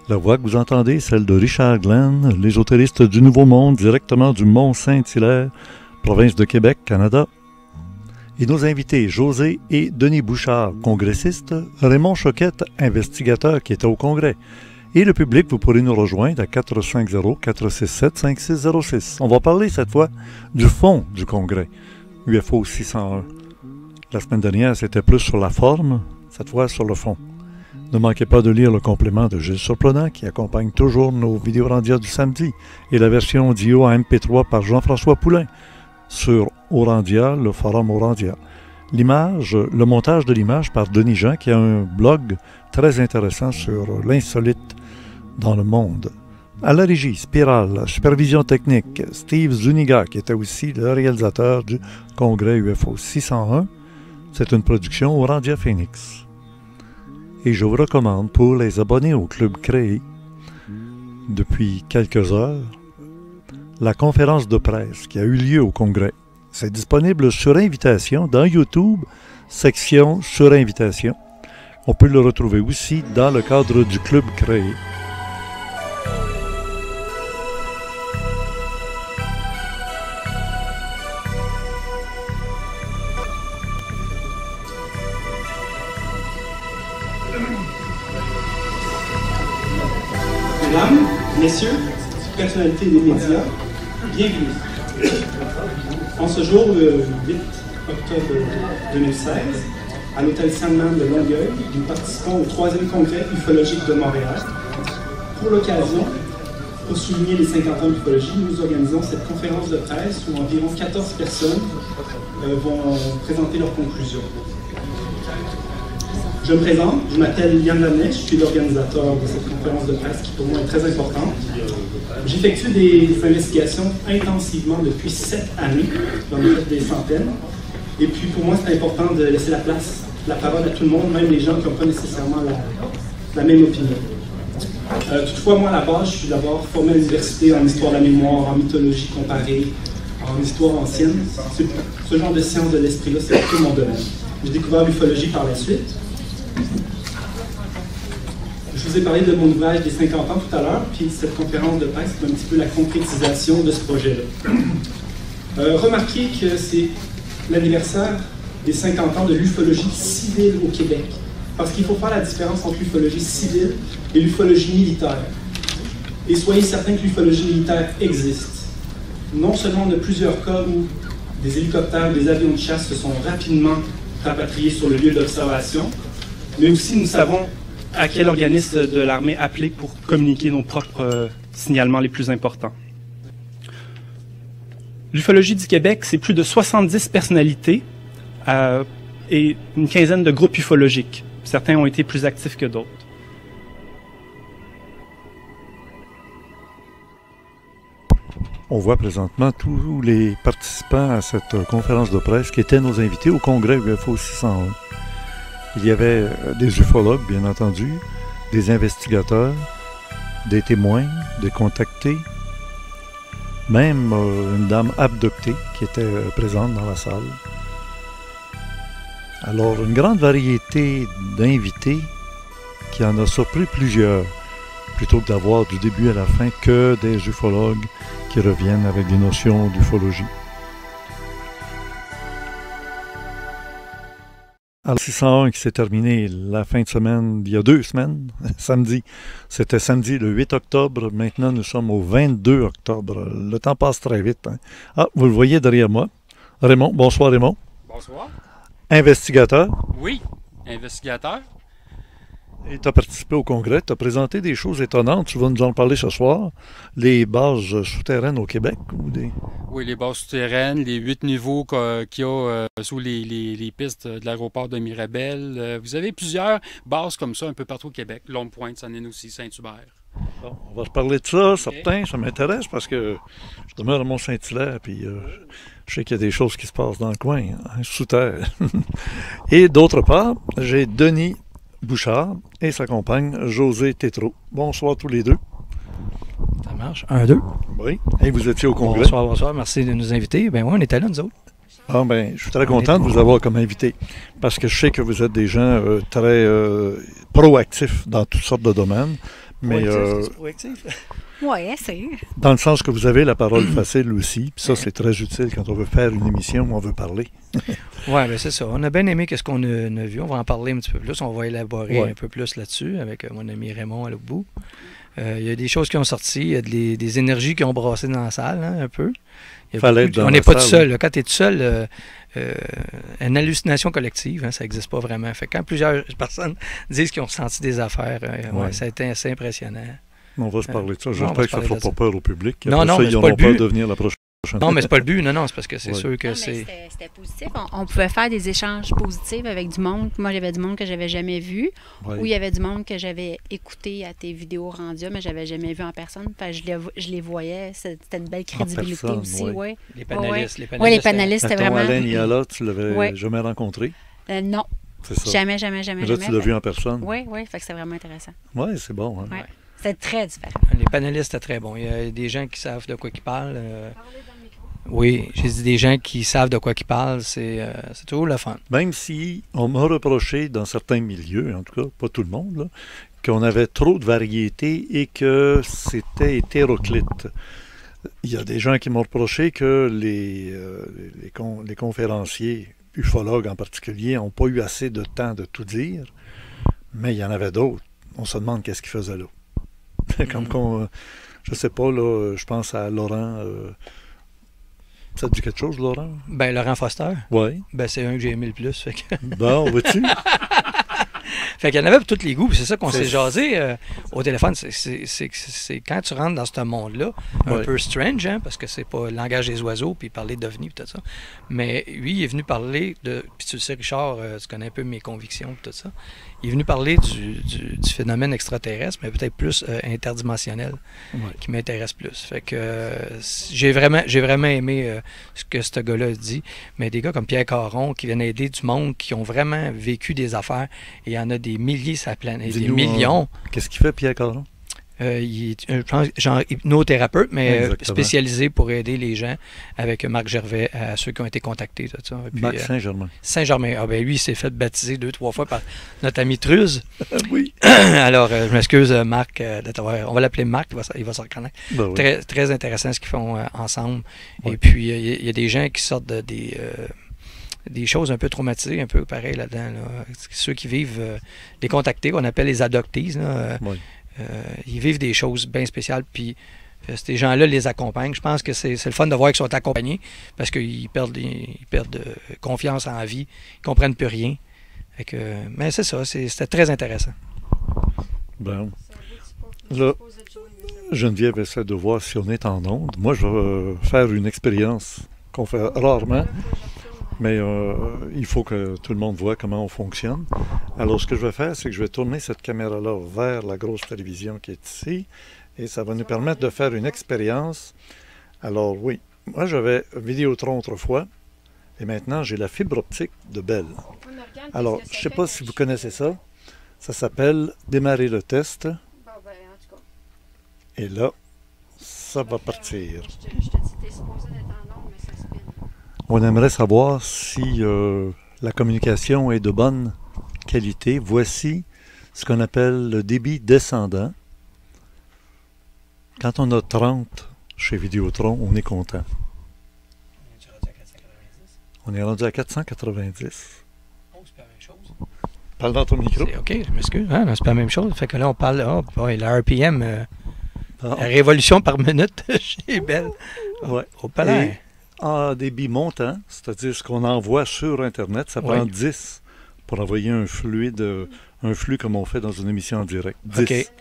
La voix que vous entendez, celle de Richard Glenn, l'ésotériste du Nouveau Monde, directement du Mont-Saint-Hilaire, province de Québec, Canada. Et nos invités, José et Denis Bouchard, congressistes, Raymond Choquette, investigateur qui était au Congrès. Et le public, vous pourrez nous rejoindre à 450-467-5606. On va parler cette fois du fond du Congrès, UFO 601. La semaine dernière, c'était plus sur la forme, cette fois sur le fond. Ne manquez pas de lire le complément de Gilles Surprenant qui accompagne toujours nos vidéos Orandia du samedi et la version audio en MP3 par Jean-François Poulain sur Orandia, le forum Orandia. L'image, le montage de l'image par Denis Jean qui a un blog très intéressant sur l'insolite dans le monde. À la régie, Spirale, supervision technique, Steve Zuniga qui était aussi le réalisateur du congrès UFO 601. C'est une production Orandia Phoenix. Et je vous recommande pour les abonnés au club créé depuis quelques heures la conférence de presse qui a eu lieu au Congrès. C'est disponible sur invitation dans YouTube, section sur invitation. On peut le retrouver aussi dans le cadre du club créé. Mesdames, messieurs, personnalités des médias, bienvenue. En ce jour, le 8 octobre 2016, à l'hôtel Sandman de Longueuil, nous participons au 3e congrès ufologique de Montréal. Pour l'occasion, pour souligner les 50 ans d'ufologie, nous organisons cette conférence de presse où environ 14 personnes vont présenter leurs conclusions. Je me présente, je m'appelle Yann Lamnet, je suis l'organisateur de cette conférence de presse qui pour moi est très importante. J'effectue des investigations intensivement depuis 7 années, j'en ai fait des centaines. Et puis pour moi c'est important de laisser la parole à tout le monde, même les gens qui n'ont pas nécessairement la même opinion. Toutefois, moi à la base, je suis d'abord formé à l'université en histoire de la mémoire, en mythologie comparée, en histoire ancienne. Ce genre de science de l'esprit-là, c'est tout mon domaine. J'ai découvert l'ufologie par la suite. Je vous ai parlé de mon ouvrage des 50 ans tout à l'heure, puis cette conférence de presse, c'est un petit peu la concrétisation de ce projet-là. Remarquez que c'est l'anniversaire des 50 ans de l'ufologie civile au Québec, parce qu'il faut faire la différence entre l'ufologie civile et l'ufologie militaire. Et soyez certains que l'ufologie militaire existe. Non seulement on a plusieurs cas où des hélicoptères, des avions de chasse se sont rapidement rapatriés sur le lieu d'observation, mais aussi nous savons à quel organisme de l'armée appeler pour communiquer nos propres signalements les plus importants. L'ufologie du Québec, c'est plus de 70 personnalités et une quinzaine de groupes ufologiques. Certains ont été plus actifs que d'autres. On voit présentement tous les participants à cette conférence de presse qui étaient nos invités au congrès UFO 601. Il y avait des ufologues, bien entendu, des investigateurs, des témoins, des contactés, même une dame abductée qui était présente dans la salle. Alors, une grande variété d'invités qui en a surpris plusieurs, plutôt que d'avoir du début à la fin que des ufologues qui reviennent avec des notions d'ufologie. Alors, 601 qui s'est terminé la fin de semaine, il y a 2 semaines, samedi. C'était samedi le 8 octobre. Maintenant, nous sommes au 22 octobre. Le temps passe très vite. Hein? Ah, vous le voyez derrière moi. Raymond. Bonsoir, Raymond. Bonsoir. Investigateur. Oui, investigateur. Et tu as participé au congrès. Tu as présenté des choses étonnantes. Tu vas nous en parler ce soir. Les bases souterraines au Québec. Oui, les bases souterraines, les 8 niveaux qu'il y a sous les pistes de l'aéroport de Mirabel. Vous avez plusieurs bases comme ça un peu partout au Québec. Longue-Pointe, Saint-Aussi, Saint-Hubert. Bon, on va reparler de ça, certains. Ça m'intéresse parce que je demeure à Mont-Saint-Hilaire puis je sais qu'il y a des choses qui se passent dans le coin, hein, sous terre. Et d'autre part, j'ai Denis Bouchard et sa compagne José Tétrault. Bonsoir tous les deux. Ça marche. 1, 2. Oui. Et vous étiez au congrès. Bonsoir, bonsoir. Merci de nous inviter. Ben oui, on était là, nous autres. Ah ben, je suis très content de vous avoir comme invité parce que je sais que vous êtes des gens très proactifs dans toutes sortes de domaines. Mais C'est proactif. Oui, c'est. dans le sens que vous avez la parole facile aussi, puis ça, c'est très utile quand on veut faire une émission où on veut parler. Oui, ben c'est ça. On a bien aimé ce qu'on a vu. On va en parler un petit peu plus. On va élaborer un peu plus là-dessus avec mon ami Raymond à l'autre bout. Il y a des choses qui ont sorti. Il y a des énergies qui ont brassé dans la salle, un peu. On n'est pas tout seul. Là. Quand tu es tout seul, une hallucination collective, ça n'existe pas vraiment. Fait que quand plusieurs personnes disent qu'ils ont ressenti des affaires, ça a été assez impressionnant. On va se parler de ça. J'espère que ça ne fera pas peur au public. Non, ça, mais ils c'est n'auront pas le pas but. de venir la prochaine. Non, mais c'est pas le but. Non, c'est parce que c'est sûr que c'est... C'était positif. On pouvait faire des échanges positifs avec du monde. Moi, j'avais du monde que j'avais jamais vu. Ou il y avait du monde que j'avais écouté à tes vidéos rendues, mais j'avais jamais vu en personne. Fait que je les voyais. C'était une belle crédibilité aussi. Ouais. Les panélistes. Oui, les panélistes, c'était vraiment... Alain Niala, tu l'avais jamais rencontré? Non. C'est ça. Jamais. Là, tu l'as vu en personne? Oui, fait que c'est vraiment intéressant. Oui, c'est bon. Hein? Ouais. C'était très différent. Les panélistes, c'était très bon. Il y a des gens qui savent de quoi ils parlent. Oui, j'ai dit des gens qui savent de quoi ils parlent, c'est toujours le fun. Même si on m'a reproché dans certains milieux, en tout cas, pas tout le monde, là, qu'on avait trop de variété et que c'était hétéroclite. Il y a des gens qui m'ont reproché que les conférenciers, ufologues en particulier, n'ont pas eu assez de temps de tout dire, mais il y en avait d'autres. On se demande qu'est-ce qu'ils faisaient là. Comme qu'on, je sais pas, là, je pense à Laurent. Ça te dit quelque chose, Laurent? Ben, Laurent Foster. Oui. Ben, c'est un que j'ai aimé le plus. Fait que... Bon, vois-tu? Fait qu'il y en avait pour tous les goûts. C'est ça qu'on s'est jasé au téléphone. C'est quand tu rentres dans ce monde-là, un peu strange, hein, parce que c'est pas le langage des oiseaux, puis parler d'OVNI, puis tout ça. Mais lui, il est venu parler de... Puis tu le sais, Richard, tu connais un peu mes convictions, puis tout ça. Il est venu parler du phénomène extraterrestre, mais peut-être plus interdimensionnel, qui m'intéresse plus. Fait que j'ai vraiment aimé ce que ce gars-là a dit. Mais des gars comme Pierre Caron, qui viennent aider du monde, qui ont vraiment vécu des affaires, et il y en a des milliers sur la planète, des millions. Qu'est-ce qu'il fait, Pierre Caron? Il est, je pense, genre hypnothérapeute, mais Exactement. spécialisé pour aider les gens avec Marc Gervais, à ceux qui ont été contactés. Tout ça. Puis, Marc Saint-Germain. Saint-Germain. Ah ben lui, il s'est fait baptiser 2-3 fois par notre ami Truze. Oui. Alors, je m'excuse, Marc, on va l'appeler Marc, il va se reconnaître. Ben oui. Très, très intéressant ce qu'ils font ensemble. Oui. Et puis, il y a des gens qui sortent des choses un peu traumatisées, un peu pareil là-dedans. Là. Ceux qui vivent, les contactés, qu'on appelle les adoptees, là, ils vivent des choses bien spéciales, puis ces gens-là les accompagnent. Je pense que c'est le fun de voir qu'ils sont accompagnés, parce qu'ils perdent confiance en la vie, ils ne comprennent plus rien. Mais c'est ça, c'était très intéressant. Bon. Là, Geneviève essaie de voir si on est en onde. Moi, je vais faire une expérience qu'on fait rarement. Mais il faut que tout le monde voit comment on fonctionne. Alors, ce que je vais faire, c'est que je vais tourner cette caméra-là vers la grosse télévision qui est ici. Et ça va nous permettre de faire une expérience. Alors, oui, moi, j'avais Vidéotron autrefois. Et maintenant, j'ai la fibre optique de Bell. Alors, je ne sais pas si vous connaissez ça. Ça s'appelle démarrer le test. Et là, ça va partir. On aimerait savoir si la communication est de bonne qualité. Voici ce qu'on appelle le débit descendant. Quand on a 30 chez Vidéotron, on est content. On est rendu à 490. Parle dans ton micro. OK, je m'excuse. Ah, c'est pas la même chose. Fait que là, on parle la RPM, la révolution par minute chez Bell. Ouais. Au palais. En débit montant, c'est-à-dire ce qu'on envoie sur Internet, ça prend 10 pour envoyer un flux comme on fait dans une émission en direct. 10. OK.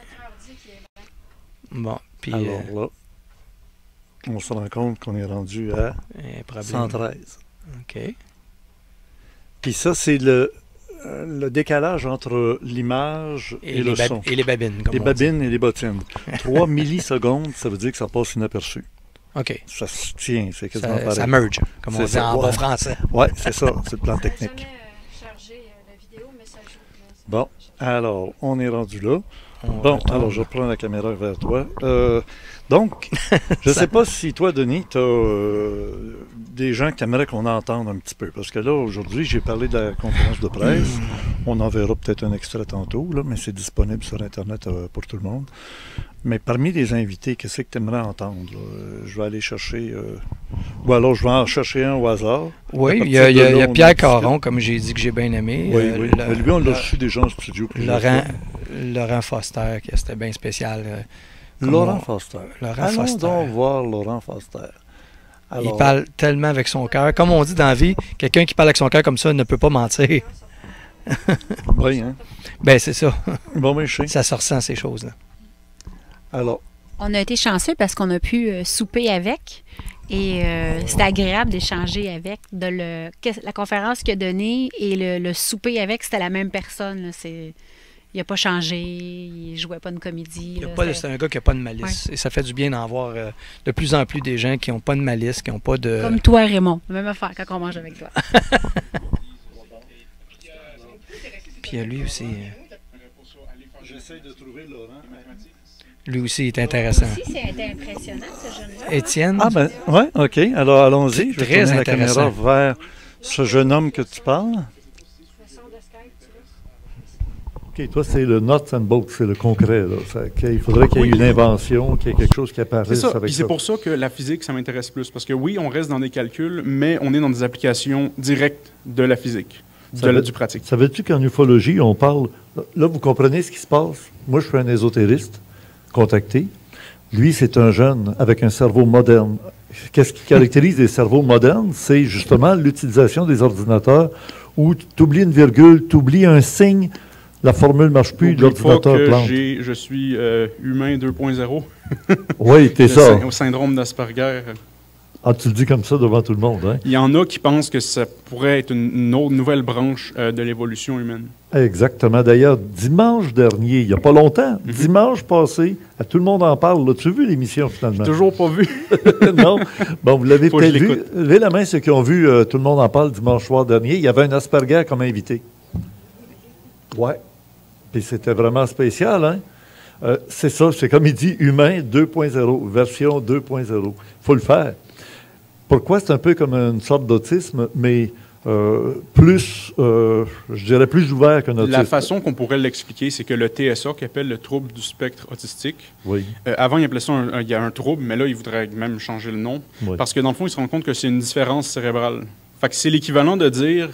Bon, puis... Alors là, on se rend compte qu'on est rendu à 113. OK. Puis ça, c'est le décalage entre l'image et le son. Et les babines, comme les babines et les bottines. 3 millisecondes, ça veut dire que ça passe inaperçu. OK. Ça se tient, c'est quasiment pareil. Ça merge, comme on dit en bon français. Oui, c'est ça, c'est le plan technique. Bon, alors, on est rendu là. Bon, alors je reprends la caméra vers toi. Donc, je ne sais pas si toi, Denis, tu as des gens qui aimeraient qu'on entende un petit peu. Parce que là, aujourd'hui, j'ai parlé de la conférence de presse. On en verra peut-être un extrait tantôt, là, mais c'est disponible sur Internet pour tout le monde. Mais parmi les invités, qu'est-ce que tu aimerais entendre? Je vais aller chercher... ou alors, je vais en chercher un au hasard. Oui, il y a Pierre Caron, comme j'ai dit, que j'ai bien aimé. Oui, oui. Lui, on l'a reçu déjà en studio. Laurent Foster, c'était bien spécial. Laurent Foster. Allons donc voir Laurent Foster. Alors, il parle tellement avec son cœur. Comme on dit dans la vie, quelqu'un qui parle avec son cœur comme ça ne peut pas mentir. Oui, hein? Ben, c'est ça. Bon, mais je sais. Ça se ressent, ces choses-là. Alors. On a été chanceux parce qu'on a pu souper avec. Et c'était agréable d'échanger avec. La conférence qu'il a donnée et le souper avec, c'était la même personne. Il n'a pas changé, il ne jouait pas une comédie. C'est un gars qui n'a pas de malice. Ouais. Et ça fait du bien d'en voir de plus en plus des gens qui n'ont pas de malice, qui n'ont pas de... Comme toi, Raymond. Même affaire quand on mange avec toi. Puis lui aussi... J'essaie de trouver Laurent. Lui aussi est intéressant. Lui aussi, c'était impressionnant, ce jeune-là. Étienne. Ah ben, oui, OK. Alors, allons-y. Je vais tourner la caméra vers ce jeune homme que tu parles. OK, toi, c'est le nuts and bolts, c'est le concret. Là. Il faudrait qu'il y ait une invention, qu'il y ait quelque chose qui apparaisse avec ça. Puis c'est pour ça que la physique, ça m'intéresse plus. Parce que oui, on reste dans des calculs, mais on est dans des applications directes de la physique, du pratique. Savais-tu qu'en ufologie, on parle... Là, vous comprenez ce qui se passe? Moi, je suis un ésotériste contacté. Lui, c'est un jeune avec un cerveau moderne. Qu'est-ce qui caractérise les cerveaux modernes? C'est justement l'utilisation des ordinateurs où tu oublies une virgule, tu oublies un signe... La formule ne marche plus, l'ordinateur plante. Je suis humain 2.0. Oui, t'es ça. Au syndrome d'Asperger. Ah, tu le dis comme ça devant tout le monde, hein? Il y en a qui pensent que ça pourrait être une autre nouvelle branche de l'évolution humaine. Exactement. D'ailleurs, dimanche dernier, il n'y a pas longtemps, dimanche passé, tout le monde en parle. L'as-tu vu l'émission, finalement? Toujours pas vu. Non? Bon, vous l'avez peut-être vu. Levez la main ceux qui ont vu Tout le monde en parle dimanche soir dernier. Il y avait un Asperger comme invité. Ouais. Puis c'était vraiment spécial, hein? C'est ça, c'est comme il dit, humain 2.0, version 2.0. Il faut le faire. Pourquoi? C'est un peu comme une sorte d'autisme, mais plus, je dirais plus ouvert qu'un autisme. La façon qu'on pourrait l'expliquer, c'est que le TSA, qui appelle le trouble du spectre autistique, oui. Avant, il appelait ça il y a un trouble, mais là, il voudrait même changer le nom, oui. Parce que dans le fond, il se rend compte que c'est une différence cérébrale. Fait que c'est l'équivalent de dire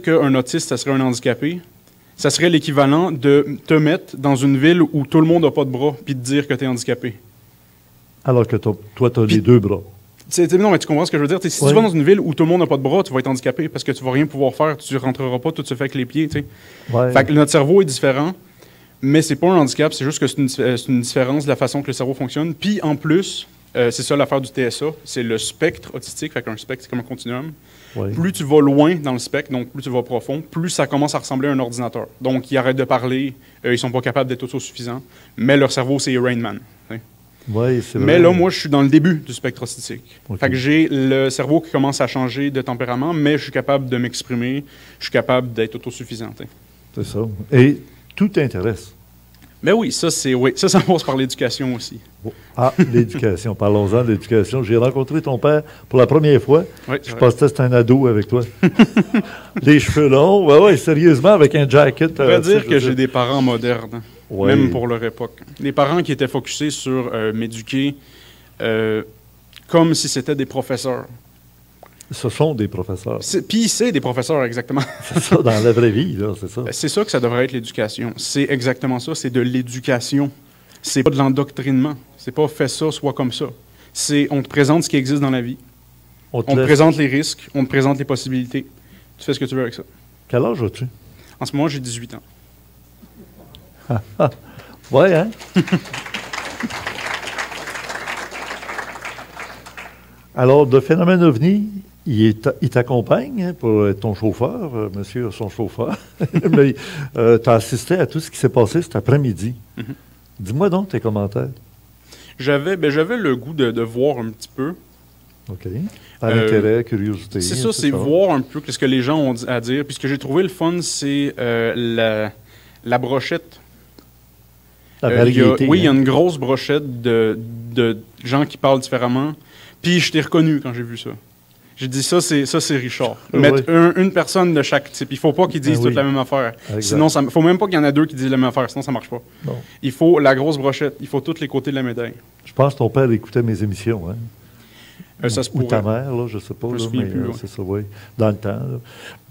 qu'un autiste, ça serait un handicapé. Ça serait l'équivalent de te mettre dans une ville où tout le monde n'a pas de bras puis de dire que tu es handicapé. Alors que toi, tu as les deux bras. Non, mais tu comprends ce que je veux dire? Si tu vas dans une ville où tout le monde n'a pas de bras, tu vas être handicapé parce que tu ne vas rien pouvoir faire, tu ne rentreras pas, tout se fait avec les pieds. Ouais. Fait que notre cerveau est différent, mais c'est pas un handicap, c'est juste que c'est une différence de la façon que le cerveau fonctionne. Puis en plus, c'est ça l'affaire du TSA, c'est le spectre autistique, fait qu'un spectre, c'est comme un continuum. Oui. Plus tu vas loin dans le spectre, donc plus tu vas profond, plus ça commence à ressembler à un ordinateur. Donc, ils arrêtent de parler, ils ne sont pas capables d'être autosuffisants, mais leur cerveau, c'est Rain Man. Oui, c'est vrai. Mais là, moi, je suis dans le début du spectre autistique. Okay. Fait que j'ai le cerveau qui commence à changer de tempérament, mais je suis capable de m'exprimer, je suis capable d'être autosuffisant. C'est ça. Et tout t'intéresse. Mais oui, ça passe par l'éducation aussi. Ah, l'éducation. Parlons-en de l'éducation. J'ai rencontré ton père pour la première fois. Oui, je pensais que c'était un ado avec toi. Les cheveux longs. Oui, sérieusement, avec un jacket. On va dire que j'ai des parents modernes, même pour leur époque. Des parents qui étaient focusés sur m'éduquer comme si c'était des professeurs. Ce sont des professeurs. Puis c'est des professeurs, exactement. C'est ça, dans la vraie vie, là, c'est ça. C'est ça que ça devrait être l'éducation. C'est exactement ça, c'est de l'éducation. C'est pas de l'endoctrinement. C'est pas fais ça, sois comme ça. C'est on te présente ce qui existe dans la vie. On te présente les risques, on te présente les possibilités. Tu fais ce que tu veux avec ça. Quel âge as-tu? En ce moment, j'ai 18 ans. Ouais, hein? Alors, de Phénomène OVNI, il t'accompagne pour être ton chauffeur, monsieur son chauffeur. Mais tu as assisté à tout ce qui s'est passé cet après-midi. Mm-hmm. Dis-moi donc tes commentaires. J'avais le goût de voir un petit peu. OK. Par intérêt, curiosité. C'est ça, c'est voir un peu ce que les gens ont à dire. Puis ce que j'ai trouvé le fun, c'est la brochette La variété. Oui, il y a une grosse brochette de gens qui parlent différemment. Puis je t'ai reconnu quand j'ai vu ça. J'ai dit, ça, c'est Richard. Mettre une personne de chaque type. Il ne faut pas qu'ils disent toute la même affaire. Exact. Sinon, il ne faut même pas qu'il y en ait deux qui disent la même affaire. Sinon, ça ne marche pas. Non. Il faut la grosse brochette. Il faut tous les côtés de la médaille. Je pense que ton père écoutait mes émissions. Hein? Ça se pourrait. Ou ta mère, là, je ne sais pas. Je mais c'est ça, oui. Dans le temps. Là.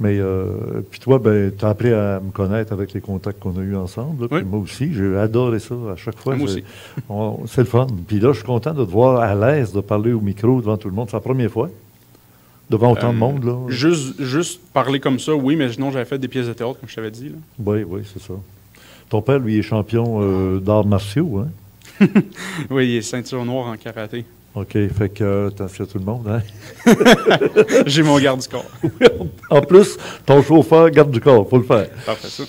Mais, puis toi, ben, tu as appris à me connaître avec les contacts qu'on a eus ensemble. Là, puis moi aussi, j'ai adoré ça. À chaque fois, moi aussi. C'est le fun. Puis là, je suis content de te voir à l'aise de parler au micro devant tout le monde. C'est la première fois. Devant autant de monde, là. Juste parler comme ça, oui, mais sinon, j'avais fait des pièces de théâtre, comme je t'avais dit. Là. Oui, c'est ça. Ton père, lui, est champion d'arts martiaux, hein? Oui, il est ceinture noire en karaté. OK, fait que attention à tout le monde, hein? J'ai mon garde du corps. En plus, ton chauffeur garde du corps, faut le faire. Parfait, ça.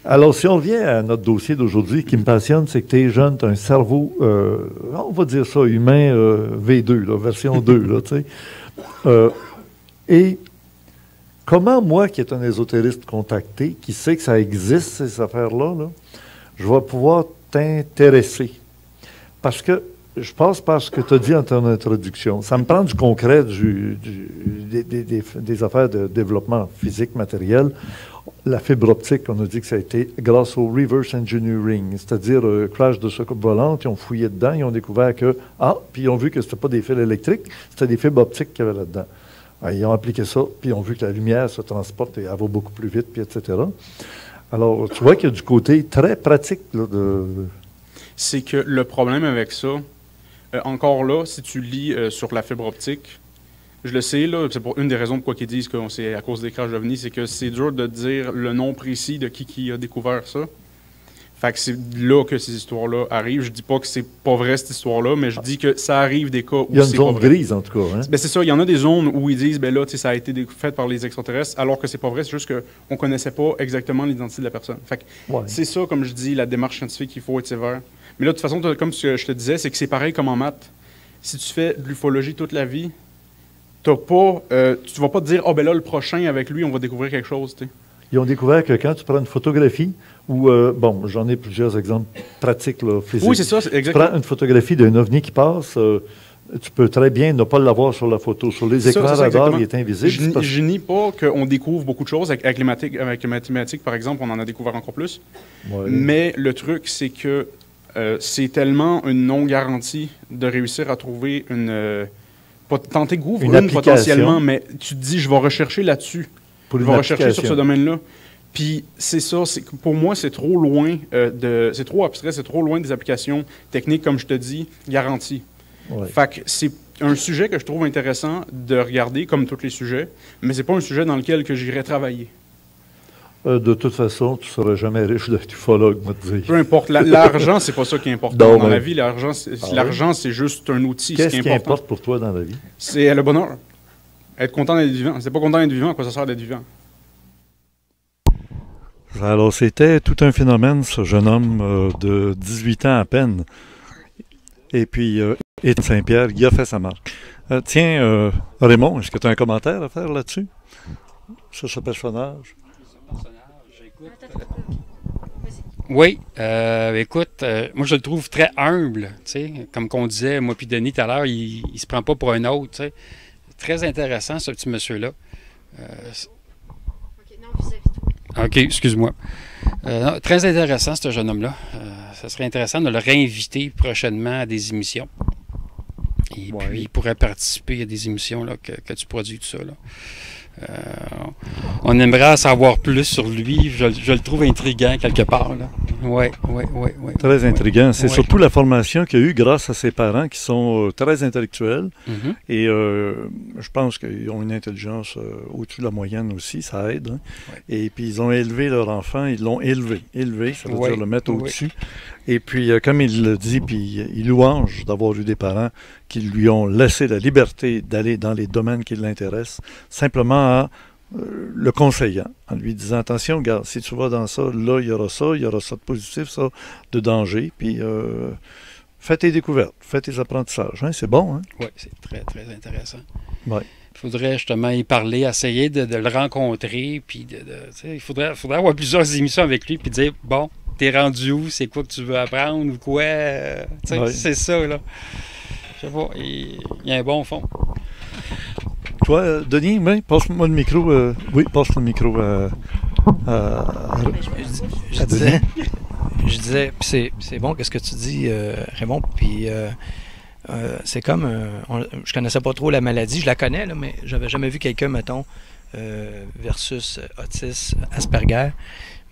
Alors, si on revient à notre dossier d'aujourd'hui, qui me passionne, c'est que tu es jeune, tu as un cerveau, on va dire ça, humain V2, là, version 2, là, tu sais. Et comment moi, qui est un ésotériste contacté, qui sait que ça existe, ces affaires-là, là, je vais pouvoir t'intéresser? Parce que je passe par ce que tu as dit en ton introduction. Ça me prend du concret, des affaires de développement physique, matériel. La fibre optique, on a dit que ça a été grâce au reverse engineering, c'est-à-dire crash de soucoupe volante. Ils ont fouillé dedans, ils ont découvert que, puis ils ont vu que ce n'était pas des fils électriques, c'était des fibres optiques qu'il y avait là-dedans. Ils ont appliqué ça, puis ils ont vu que la lumière se transporte et elle va beaucoup plus vite, puis etc. Alors, tu vois qu'il y a du côté très pratique là, C'est que le problème avec ça, encore là, si tu lis sur la fibre optique, je le sais, là, c'est pour une des raisons pourquoi ils disent que c'est à cause des crashs d'OVNI, c'est que c'est dur de dire le nom précis de qui a découvert ça. Fait que c'est là que ces histoires-là arrivent. Je dis pas que c'est pas vrai, cette histoire-là, mais je dis que ça arrive des cas où c'est pas vrai. Il y a une zone grise, en tout cas. Hein? Ben c'est ça. Il y en a des zones où ils disent, ben là, ça a été fait par les extraterrestres, alors que c'est pas vrai. C'est juste qu'on connaissait pas exactement l'identité de la personne. Fait que c'est ça, comme je dis, la démarche scientifique, il faut être sévère. Mais là, de toute façon, comme je te disais, c'est que c'est pareil comme en maths. Si tu fais de l'ufologie toute la vie, tu vas pas te dire, ben là, le prochain, avec lui, on va découvrir quelque chose, tu sais. Ils ont découvert que quand tu prends une photographie, ou, j'en ai plusieurs exemples pratiques, là, physiques. Oui, c'est ça, exactement. Tu prends une photographie d'un ovni qui passe, tu peux très bien ne pas l'avoir sur la photo. Sur les écrans radar, il est invisible. Je nie pas qu'on découvre beaucoup de choses. Avec les mathématiques, par exemple, on en a découvert encore plus. Ouais. Mais le truc, c'est que c'est tellement une non-garantie de réussir à trouver tenter que une potentiellement, mais tu te dis, je vais rechercher là-dessus. Je vais rechercher sur ce domaine-là. Puis c'est ça, pour moi, c'est trop loin c'est trop abstrait, c'est trop loin des applications techniques, comme je te dis, garanties. Ouais. Fait que c'est un sujet que je trouve intéressant de regarder, comme tous les sujets, mais c'est pas un sujet dans lequel que j'irais travailler. De toute façon, tu ne seras jamais riche d'être ufologue, moi, te dire. Peu importe. L'argent, c'est pas ça qui est important dans la vie. L'argent, c'est juste un outil. Qu'est-ce qui importe pour toi dans la vie? C'est le bonheur. Être content d'être vivant. Si t'es pas content d'être vivant, à quoi ça sert d'être vivant? Alors, c'était tout un phénomène, ce jeune homme de 18 ans à peine. Et puis, Étienne Saint-Pierre, il a fait sa marque. Tiens, Raymond, est-ce que tu as un commentaire à faire là-dessus? Sur ce personnage? Oui, écoute, moi je le trouve très humble, tu sais, comme qu'on disait, moi puis Denis tout à l'heure, il se prend pas pour un autre, tu sais. Très intéressant, ce petit monsieur-là. OK, excuse-moi. Très intéressant, ce jeune homme-là. Ça serait intéressant de le réinviter prochainement à des émissions. Et puis, il pourrait participer à des émissions là, que tu produis, tout ça, là. On aimerait en savoir plus sur lui. Je le trouve intriguant quelque part. Oui. Très intriguant. C'est surtout la formation qu'il a eue grâce à ses parents qui sont très intellectuels. Mm-hmm. Et je pense qu'ils ont une intelligence au-dessus de la moyenne aussi. Ça aide. Hein? Et puis, ils ont élevé leur enfant. Ils l'ont élevé, ça veut dire le mettre au-dessus. Et puis, comme il le dit, puis il louange d'avoir eu des parents qui lui ont laissé la liberté d'aller dans les domaines qui l'intéressent, simplement en le conseillant, en lui disant, attention, regarde, si tu vas dans ça, là, il y aura ça de positif, ça de danger, puis fais tes découvertes, fais tes apprentissages. Hein? C'est bon, hein? Oui, c'est très, très intéressant. Ouais. Il faudrait justement y parler, essayer de le rencontrer, puis il faudrait avoir plusieurs émissions avec lui, puis dire, bon, T'es rendu où? C'est quoi que tu veux apprendre ou quoi? Ouais. C'est ça, là. Je sais pas, il y a un bon fond. Toi, Denis, oui, passe-moi le micro. Oui, passe le micro je disais, c'est bon, qu'est-ce que tu dis, Raymond, puis c'est comme, je connaissais pas trop la maladie, je la connais, là, mais j'avais jamais vu quelqu'un, mettons, versus autisme, Asperger,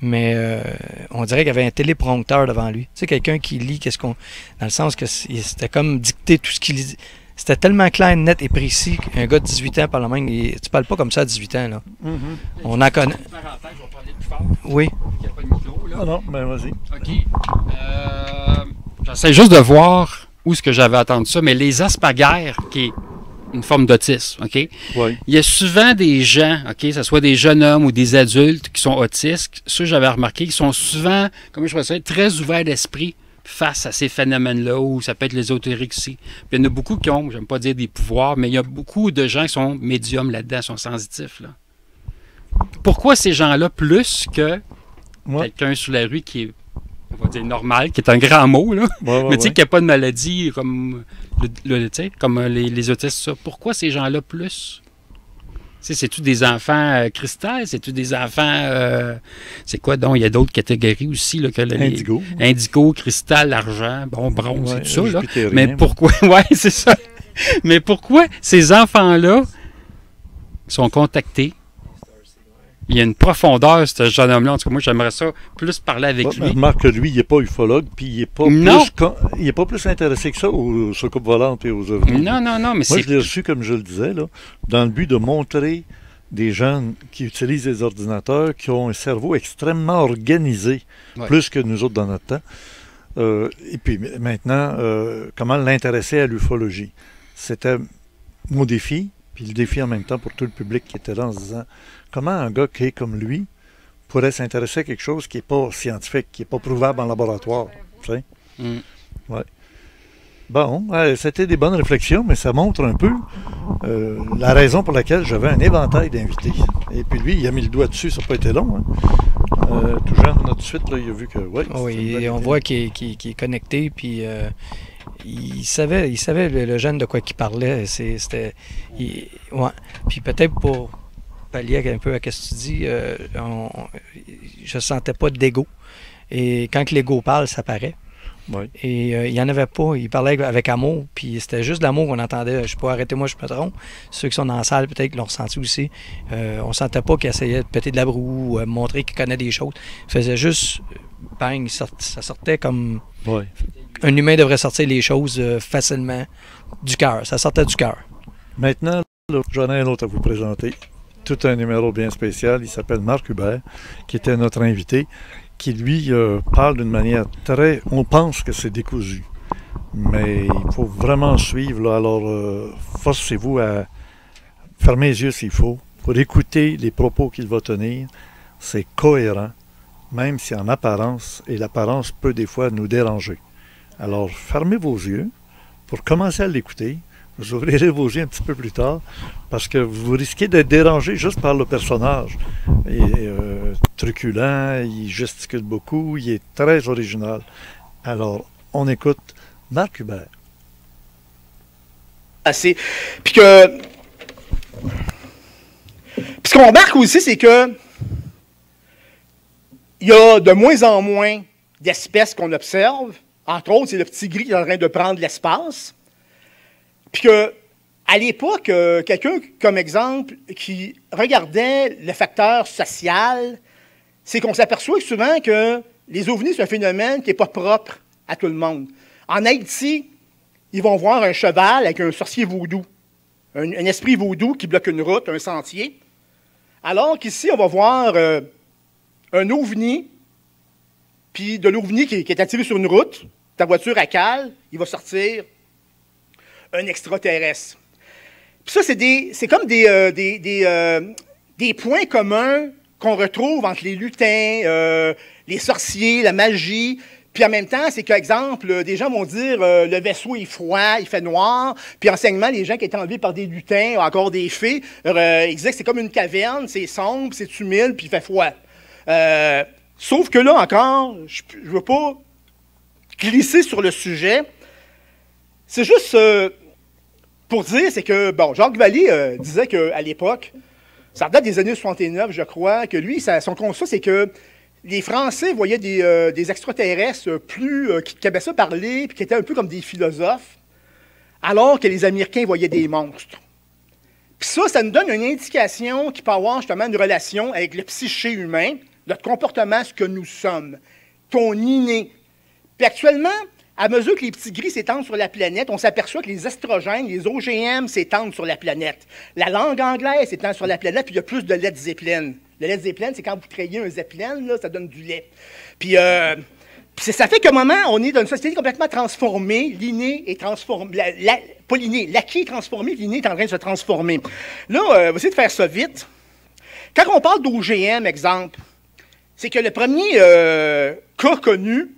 mais on dirait qu'il y avait un téléprompteur devant lui. Tu sais, quelqu'un qui lit, dans le sens que c'était comme dicter tout ce qu'il dit. C'était tellement clair, net et précis qu'un gars de 18 ans parle même. Tu parles pas comme ça à 18 ans, là. On en connaît. Oui. Il n'y a pas de micro, là. Ah non, ben vas-y. OK. J'essaie juste de voir où est-ce que j'avais entendu ça, mais les Asperger, qui est une forme d'autisme, OK? Oui. Il y a souvent des gens, OK, que ce soit des jeunes hommes ou des adultes qui sont autistes, ceux que j'avais remarqué, qui sont souvent, comment je pourrais dire, très ouverts d'esprit face à ces phénomènes-là, ou ça peut être l'ésotérixie. Puis il y en a beaucoup qui ont, j'aime pas dire des pouvoirs, mais il y a beaucoup de gens qui sont médiums là-dedans, sont sensitifs, là. Pourquoi ces gens-là plus que quelqu'un sur la rue qui est, on va dire, normal, qui est un grand mot, là, mais tu sais, qui n'a pas de maladie comme, comme les autistes, ça. Pourquoi ces gens-là plus? C'est-tu des enfants cristal? C'est-tu des enfants... c'est quoi donc? Il y a d'autres catégories aussi. Là, que Indigo. Indigo, cristal, argent, bronze, c'est tout ça. Là. Mais pourquoi... c'est ça. Mais pourquoi ces enfants-là sont contactés? Il y a une profondeur, ce jeune homme-là. En tout cas, moi, j'aimerais ça plus parler avec lui. Remarque que lui, il n'est pas ufologue, puis il n'est pas plus intéressé que ça aux soucoupes volantes et aux ovnis. Non, mais moi, je l'ai reçu, comme je le disais, là, dans le but de montrer des jeunes qui utilisent des ordinateurs, qui ont un cerveau extrêmement organisé, plus que nous autres dans notre temps. Et puis maintenant, comment l'intéresser à l'ufologie. C'était mon défi, puis le défi en même temps pour tout le public qui était là en se disant comment un gars qui est comme lui pourrait s'intéresser à quelque chose qui n'est pas scientifique, qui n'est pas prouvable en laboratoire. Tu sais? Ouais. Bon, c'était des bonnes réflexions, mais ça montre un peu la raison pour laquelle j'avais un éventail d'invités. Et puis lui, il a mis le doigt dessus, ça n'a pas été long. Hein. Tout jeune, tout de suite, là, il a vu que... oui, on voit qu'il est connecté, puis... il savait le jeune de quoi qu'il parlait. Puis peut-être pour pallier un peu à ce que tu dis, je sentais pas d'ego. Et quand l'ego parle, ça paraît. Oui. Et il n'y en avait pas. Il parlait avec amour, puis c'était juste l'amour qu'on entendait. Je ne sais pas, arrêtez-moi, je me trompe. Ceux qui sont dans la salle, peut-être l'ont ressenti aussi. On ne sentait pas qu'il essayait de péter de la broue ou montrer qu'il connaît des choses. Il faisait juste, bang, ça sortait comme... Oui. Un humain devrait sortir les choses facilement du cœur. Ça sortait du cœur. Maintenant, j'en ai un autre à vous présenter. Tout un numéro bien spécial. Il s'appelle Marc Hubert, qui était notre invité, qui, lui, parle d'une manière très... On pense que c'est décousu. Mais il faut vraiment suivre. Là. Alors, forcez-vous à fermer les yeux s'il faut, pour écouter les propos qu'il va tenir. C'est cohérent, même si en apparence, et l'apparence peut des fois nous déranger. Alors, fermez vos yeux pour commencer à l'écouter. Vous ouvrirez vos yeux un petit peu plus tard parce que vous risquez d'être dérangé juste par le personnage. Il est truculent, il gesticule beaucoup, il est très original. Alors, on écoute Marc Hubert. Puis que... Puis ce qu'on remarque aussi, c'est que il y a de moins en moins d'espèces qu'on observe. Entre autres, c'est le petit gris qui est en train de prendre l'espace. Puis qu'à l'époque, quelqu'un, comme exemple, qui regardait le facteur social, c'est qu'on s'aperçoit souvent que les ovnis, c'est un phénomène qui n'est pas propre à tout le monde. En Haïti, ils vont voir un cheval avec un sorcier vaudou, un esprit vaudou qui bloque une route, un sentier. Alors qu'ici, on va voir un ovni, puis de l'ovni qui est attiré sur une route, ta voiture à cale, il va sortir un extraterrestre. Puis ça, c'est comme des points communs qu'on retrouve entre les lutins, les sorciers, la magie. Puis en même temps, c'est qu'exemple, des gens vont dire le vaisseau est froid, il fait noir. Puis enseignement, les gens qui étaient enlevés par des lutins, encore des fées, ils disaient que c'est comme une caverne, c'est sombre, c'est humide, puis il fait froid. Sauf que là encore, je ne veux pas glisser sur le sujet. C'est juste pour dire, c'est que, bon, Jacques Vallée disait qu'à l'époque, ça date des années 69, je crois, que lui, son constat, c'est que les Français voyaient des extraterrestres qui aimaient ça parler, puis qui étaient un peu comme des philosophes, alors que les Américains voyaient des monstres. Puis ça nous donne une indication qui peut avoir justement une relation avec le psyché humain, notre comportement, ce que nous sommes, ton inné. Puis actuellement, à mesure que les petits gris s'étendent sur la planète, on s'aperçoit que les estrogènes, les OGM s'étendent sur la planète. La langue anglaise s'étend sur la planète, puis il y a plus de Led Zeppelin. Le Led Zeppelin, c'est quand vous créez un Zeppelin, là, ça donne du lait. Puis ça fait qu'à un moment, on est dans une société complètement transformée. L'inné est transformé. Pas l'inné, l'acquis est transformé, l'inné est en train de se transformer. Là, on va essayer de faire ça vite. Quand on parle d'OGM, exemple, c'est que le premier cas connu,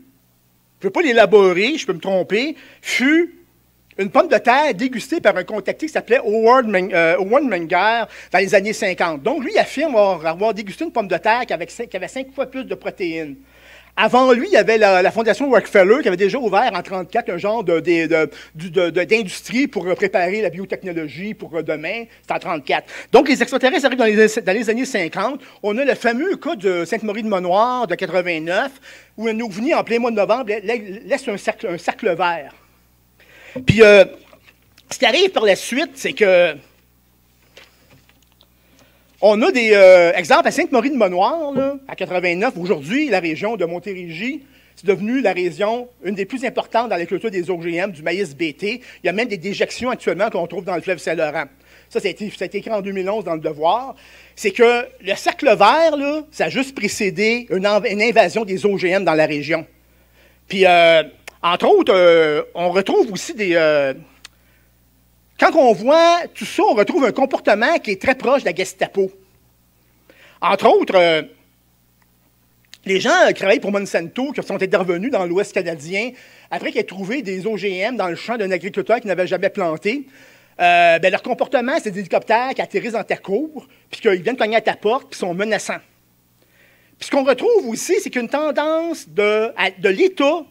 je ne peux pas l'élaborer, je peux me tromper, fut une pomme de terre dégustée par un contacté qui s'appelait Howard Menger dans les années 50. Donc, lui, il affirme avoir dégusté une pomme de terre qui avait 5 fois plus de protéines. Avant lui, il y avait la Fondation Rockefeller qui avait déjà ouvert en 1934 un genre d'industrie pour préparer la biotechnologie pour demain. C'était en 1934. Donc, les extraterrestres arrivent dans les années 50. On a le fameux cas de Sainte-Marie-de-Mont-Noir de 89, où un ovni en plein mois de novembre laisse un cercle vert. Puis, ce qui arrive par la suite, c'est que on a des exemples à Sainte-Marie-de-Mont-Noir, à 89. Aujourd'hui, la région de Montérégie, c'est devenu la région, une des plus importantes dans la culture des OGM, du maïs BT. Il y a même des déjections actuellement qu'on trouve dans le fleuve Saint-Laurent. Ça a été écrit en 2011 dans Le Devoir. C'est que le cercle vert, là, ça a juste précédé une invasion des OGM dans la région. Puis, entre autres, on retrouve aussi quand on voit tout ça, on retrouve un comportement qui est très proche de la Gestapo. Entre autres, les gens qui travaillent pour Monsanto, qui sont intervenus dans l'Ouest canadien, après qu'ils aient trouvé des OGM dans le champ d'un agriculteur qui n'avait jamais planté, leur comportement, c'est des hélicoptères qui atterrissent dans ta cour, puis qu'ils viennent cogner à ta porte, puis sont menaçants. Puis ce qu'on retrouve aussi, c'est qu'une tendance de l'État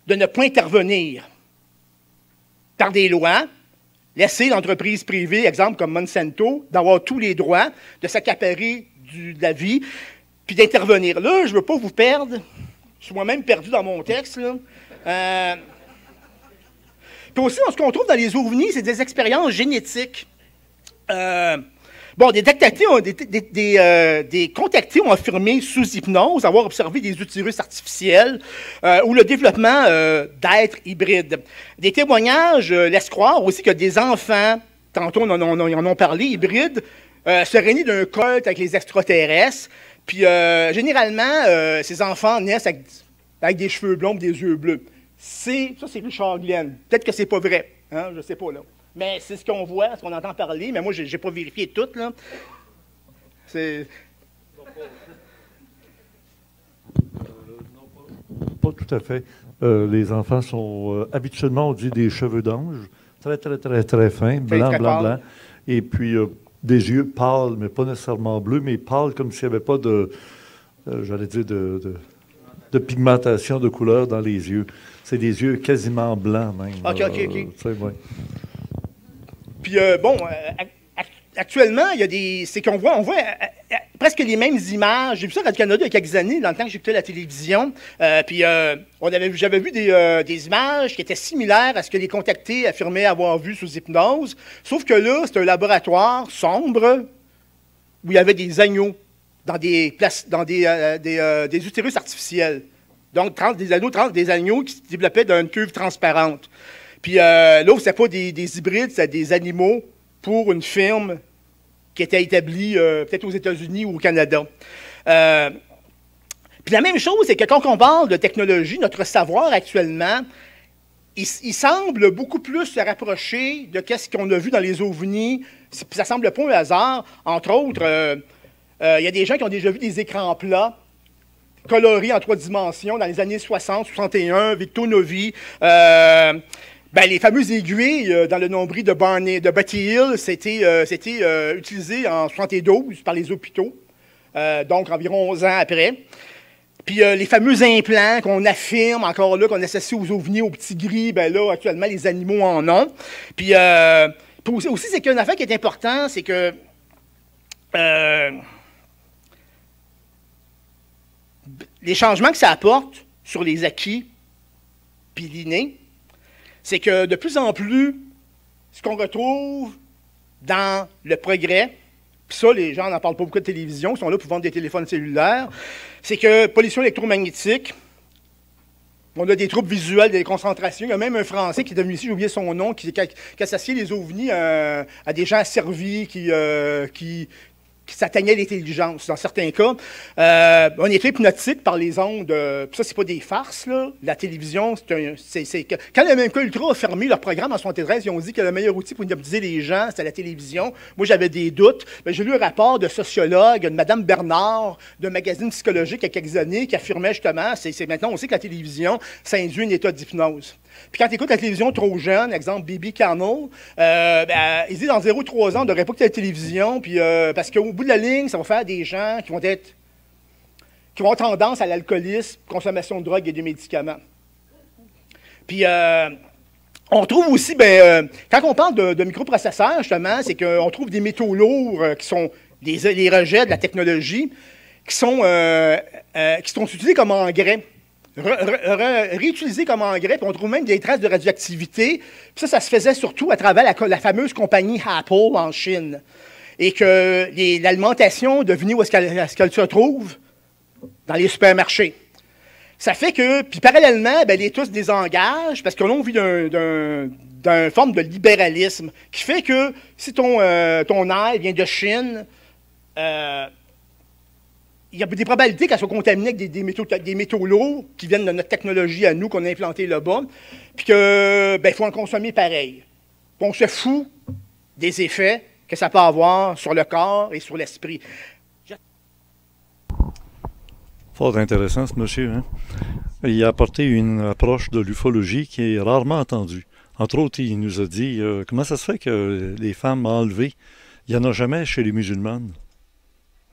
de ne pas intervenir par des lois, laisser l'entreprise privée, exemple comme Monsanto, d'avoir tous les droits, de s'accaparer de la vie, puis d'intervenir. Là, je ne veux pas vous perdre. Je suis moi-même perdu dans mon texte. Là. Puis aussi, ce qu'on trouve dans les ovnis, c'est des expériences génétiques. Des contactés ont affirmé sous hypnose avoir observé des utérus artificiels ou le développement d'êtres hybrides. Des témoignages laissent croire aussi que des enfants, tantôt on en a parlé, hybrides, seraient nés d'un culte avec les extraterrestres. Puis généralement, ces enfants naissent avec des cheveux blonds et des yeux bleus. Ça, c'est Richard Glenn. Peut-être que c'est pas vrai. Hein? Je ne sais pas, là. Mais c'est ce qu'on voit, ce qu'on entend parler. Mais moi, je n'ai pas vérifié tout, là. C'est... Pas tout à fait. Les enfants sont habituellement, on dit, des cheveux d'ange, très, très, très, très fins, blanc, très blanc, blanc. Et puis, des yeux pâles, mais pas nécessairement bleus, mais pâles comme s'il n'y avait pas de, j'allais dire, de pigmentation de couleur dans les yeux. C'est des yeux quasiment blancs, même. OK. Ouais. Puis, actuellement, il y a des... C'est qu'on voit, presque les mêmes images. J'ai vu ça dans le Canada il y a quelques années, dans le temps que j'écoutais la télévision. J'avais vu des images qui étaient similaires à ce que les contactés affirmaient avoir vu sous hypnose. Sauf que là, c'est un laboratoire sombre où il y avait des agneaux dans des utérus artificiels. Donc, des agneaux qui se développaient dans une cuve transparente. Puis là, ce n'était pas des hybrides, c'était des animaux pour une firme qui était établie peut-être aux États-Unis ou au Canada. Puis la même chose, c'est que quand on parle de technologie, notre savoir actuellement, il semble beaucoup plus se rapprocher de ce qu'on a vu dans les ovnis. Puis ça semble pas un hasard. Entre autres, il y a des gens qui ont déjà vu des écrans plats colorés en 3 dimensions dans les années 60, 61, Victor Novi. Les fameuses aiguilles dans le nombril de Betty Hill, c'était utilisé en 72 par les hôpitaux, donc environ 11 ans après. Puis les fameux implants qu'on affirme encore là, qu'on associe aux ovnis, aux petits gris, ben là, actuellement, les animaux en ont. Puis aussi, c'est qu'une affaire qui est importante, c'est que les changements que ça apporte sur les acquis puis l'inné, c'est que de plus en plus, ce qu'on retrouve dans le progrès, puis ça, les gens n'en parlent pas beaucoup de télévision, ils sont là pour vendre des téléphones cellulaires, c'est que pollution électromagnétique, on a des troubles visuels, des concentrations. Il y a même un Français qui est devenu ici, j'ai oublié son nom, qui associait les ovnis à des gens asservis qui s'atteignaient l'intelligence, dans certains cas. On est hypnotique par les ondes. Ça, c'est pas des farces, là. La télévision, quand le MK Ultra a fermé leur programme en 73, ils ont dit que le meilleur outil pour hypnotiser les gens, c'était la télévision. Moi, j'avais des doutes. J'ai lu un rapport de sociologue, de Mme Bernard, d'un magazine psychologique il y a quelques années, qui affirmait justement, maintenant, on sait que la télévision, ça induit un état d'hypnose. Puis quand tu écoutes la télévision trop jeune, exemple Bibi Cano, ils disent dans 0-3 ans, on ne devrait pas écouter la télévision, puis, parce qu'au bout de la ligne, ça va faire des gens qui vont avoir tendance à l'alcoolisme, consommation de drogue et de médicaments. Puis on trouve aussi, quand on parle de microprocesseurs, justement, c'est qu'on trouve des métaux lourds qui sont les rejets de la technologie, qui sont utilisés comme engrais. Réutilisés comme engrais, puis on trouve même des traces de radioactivité. Puis ça se faisait surtout à travers la fameuse compagnie Apple en Chine. Et que l'alimentation devenue où est-ce qu'elle se trouve? Dans les supermarchés. Ça fait que, puis parallèlement, l'État se désengage parce que l'on vit d'une forme de libéralisme qui fait que si ton air vient de Chine, il y a des probabilités qu'elle soit contaminée avec des métaux lourds qui viennent de notre technologie à nous, qu'on a implantée là-bas, puis qu'il faut en consommer pareil. Puis on se fout des effets que ça peut avoir sur le corps et sur l'esprit. Fort intéressant, ce monsieur. Hein? Il a apporté une approche de l'ufologie qui est rarement entendue. Entre autres, il nous a dit comment ça se fait que les femmes enlevées, il n'y en a jamais chez les musulmanes.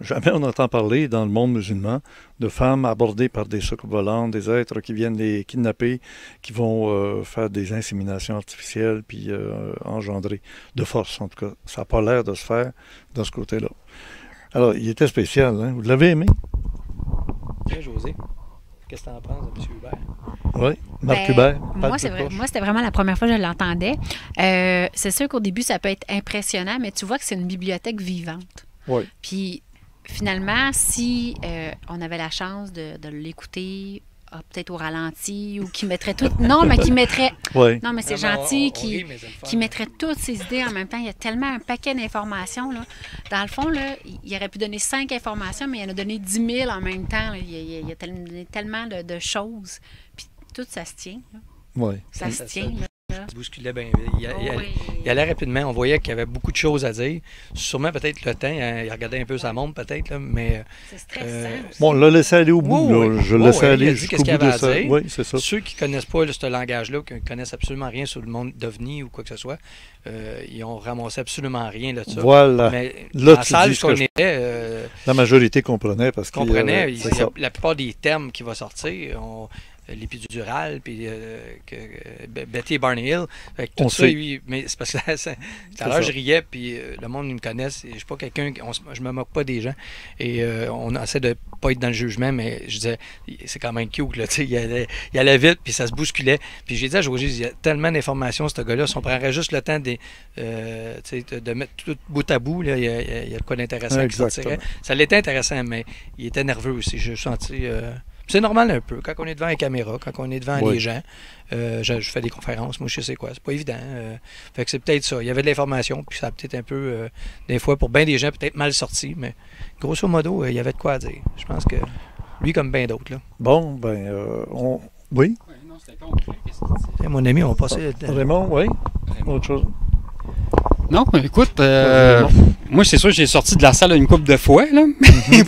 Jamais on entend parler dans le monde musulman de femmes abordées par des soucoupes volantes, des êtres qui viennent les kidnapper, qui vont faire des inséminations artificielles puis engendrer de force, en tout cas. Ça n'a pas l'air de se faire de ce côté-là. Alors, il était spécial, hein? Vous l'avez aimé? Tiens, José, qu'est-ce que tu en penses de M. Hubert? Oui, Marc Hubert. Moi, c'était vraiment la première fois que je l'entendais. C'est sûr qu'au début, ça peut être impressionnant, mais tu vois que c'est une bibliothèque vivante. Oui. Puis, finalement, si on avait la chance de l'écouter, peut-être au ralenti, ou qui mettrait tout... Non, mais qui mettrait... Oui. Non, mais c'est gentil, qui mettrait toutes ces idées en même temps. Il y a tellement un paquet d'informations, là. Dans le fond, là, il aurait pu donner 5 informations, mais il en a donné 10 000 en même temps. Là. Il a donné tellement de choses. Puis tout, ça se tient. Là. Oui. Ça se tient, là. Ça se bousculait bien vite. Il allait rapidement. On voyait qu'il y avait beaucoup de choses à dire. Sûrement peut-être le temps. Il regardait un peu sa montre peut-être, mais... C'est stressant. Bon, on l'a laissé aller au bout. Je le laissais aller jusqu'au bout de ça. Oui, c'est ça. Ceux qui ne connaissent pas ce langage-là, qui ne connaissent absolument rien sur le monde d'OVNI ou quoi que ce soit, ils ont ramassé absolument rien de ça. Voilà. Mais là, en salle, ce qu'on était... la majorité comprenait parce que... La plupart des termes qui vont sortir... l'épidurale, puis Betty et Barney Hill. Tout ça, mais c'est parce que tout à l'heure, je riais, puis le monde me connaît. Je ne suis pas quelqu'un, je me moque pas des gens. Et on essaie de pas être dans le jugement, mais je disais, c'est quand même cute, là, il allait vite, puis ça se bousculait. Puis j'ai dit à José, il y a tellement d'informations, ce gars-là, si on prendrait juste le temps de mettre tout bout à bout, là, il y a de quoi d'intéressant qui sortirait. Ça l'était intéressant, mais il était nerveux aussi. J'ai senti... c'est normal un peu. Quand on est devant la caméra, quand on est devant les gens, je fais des conférences, moi je sais quoi, c'est pas évident. Fait que c'est peut-être ça. Il y avait de l'information, puis ça a peut-être un peu, des fois, pour bien des gens, peut-être mal sorti, mais grosso modo, il y avait de quoi à dire. Je pense que lui, comme bien d'autres. Là. Bon, oui? Non, c'était concret. Mon ami, on passait... Raymond, oui? Autre chose? Non, écoute, moi, c'est sûr, j'ai sorti de la salle une couple de fois, là,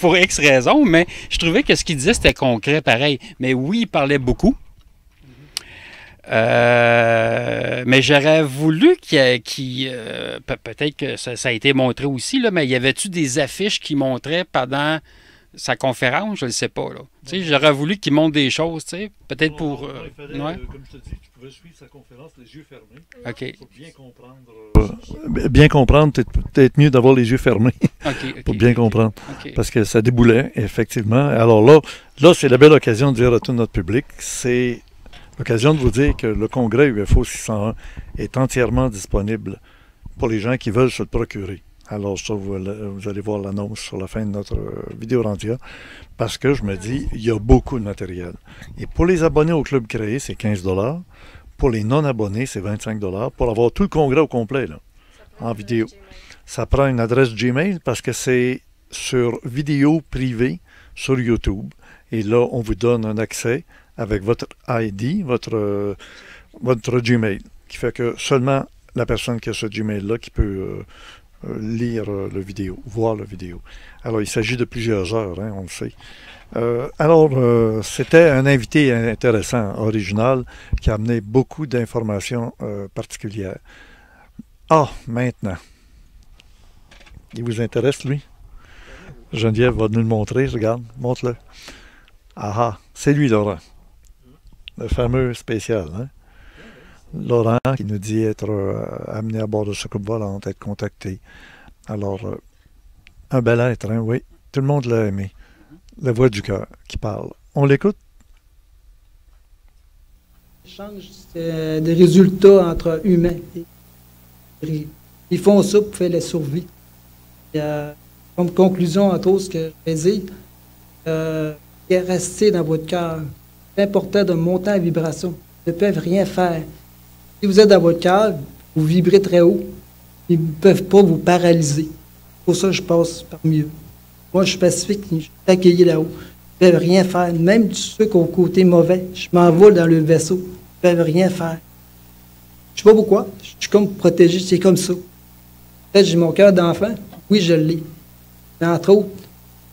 pour X raisons, mais je trouvais que ce qu'il disait, c'était concret, pareil. Mais oui, il parlait beaucoup. Mais j'aurais voulu peut-être que ça a été montré aussi, là, mais y avait-tu des affiches qui montraient pendant sa conférence, je ne le sais pas. J'aurais voulu qu'il montre des choses, peut-être pour... Comme je te dis, tu pouvais suivre sa conférence les yeux fermés. OK. Il faut bien comprendre. Bien comprendre, peut-être mieux d'avoir les yeux fermés pour bien comprendre. Parce que ça déboulait, effectivement. Alors là c'est la belle occasion de dire à tout notre public, c'est l'occasion de vous dire que le congrès UFO 601 est entièrement disponible pour les gens qui veulent se le procurer. Alors ça, vous allez voir l'annonce sur la fin de notre vidéo Randia, parce que je me dis, il y a beaucoup de matériel. Et pour les abonnés au Club Créé, c'est 15 $. Pour les non-abonnés, c'est 25 $ pour avoir tout le congrès au complet, là, en vidéo. Ça prend une adresse Gmail parce que c'est sur vidéo privée sur YouTube. Et là, on vous donne un accès avec votre ID, votre Gmail, qui fait que seulement la personne qui a ce Gmail-là qui peut lire le vidéo, voir le vidéo. Alors, il s'agit de plusieurs heures, hein, on le sait. C'était un invité intéressant, original, qui a amené beaucoup d'informations particulières. Maintenant. Il vous intéresse, lui? Geneviève va nous le montrer, regarde, montre-le. C'est lui, Laurent. Le fameux spécial, hein? Laurent qui nous dit être amené à bord de ce coupe volante, être contacté. Alors, un bel être, hein, oui. Tout le monde l'a aimé. La voix du cœur qui parle. On l'écoute? L'échange des résultats entre humains. Ils font ça pour faire la survie. Comme conclusion, entre autres, ce que je vais dire, est resté dans votre cœur. C'est important de monter en vibration. Ils ne peuvent rien faire. Si vous êtes dans votre cœur, vous vibrez très haut. Ils ne peuvent pas vous paralyser. Pour ça, je passe par mieux. Moi, je suis pacifique, je suis accueilli là-haut. Ils ne peuvent rien faire. Même ceux qui ont le côté mauvais, je m'envole dans le vaisseau. Ils ne peuvent rien faire. Je ne sais pas pourquoi. Je suis comme protégé, c'est comme ça. Peut-être j'ai mon cœur d'enfant. Oui, je l'ai. Mais entre autres,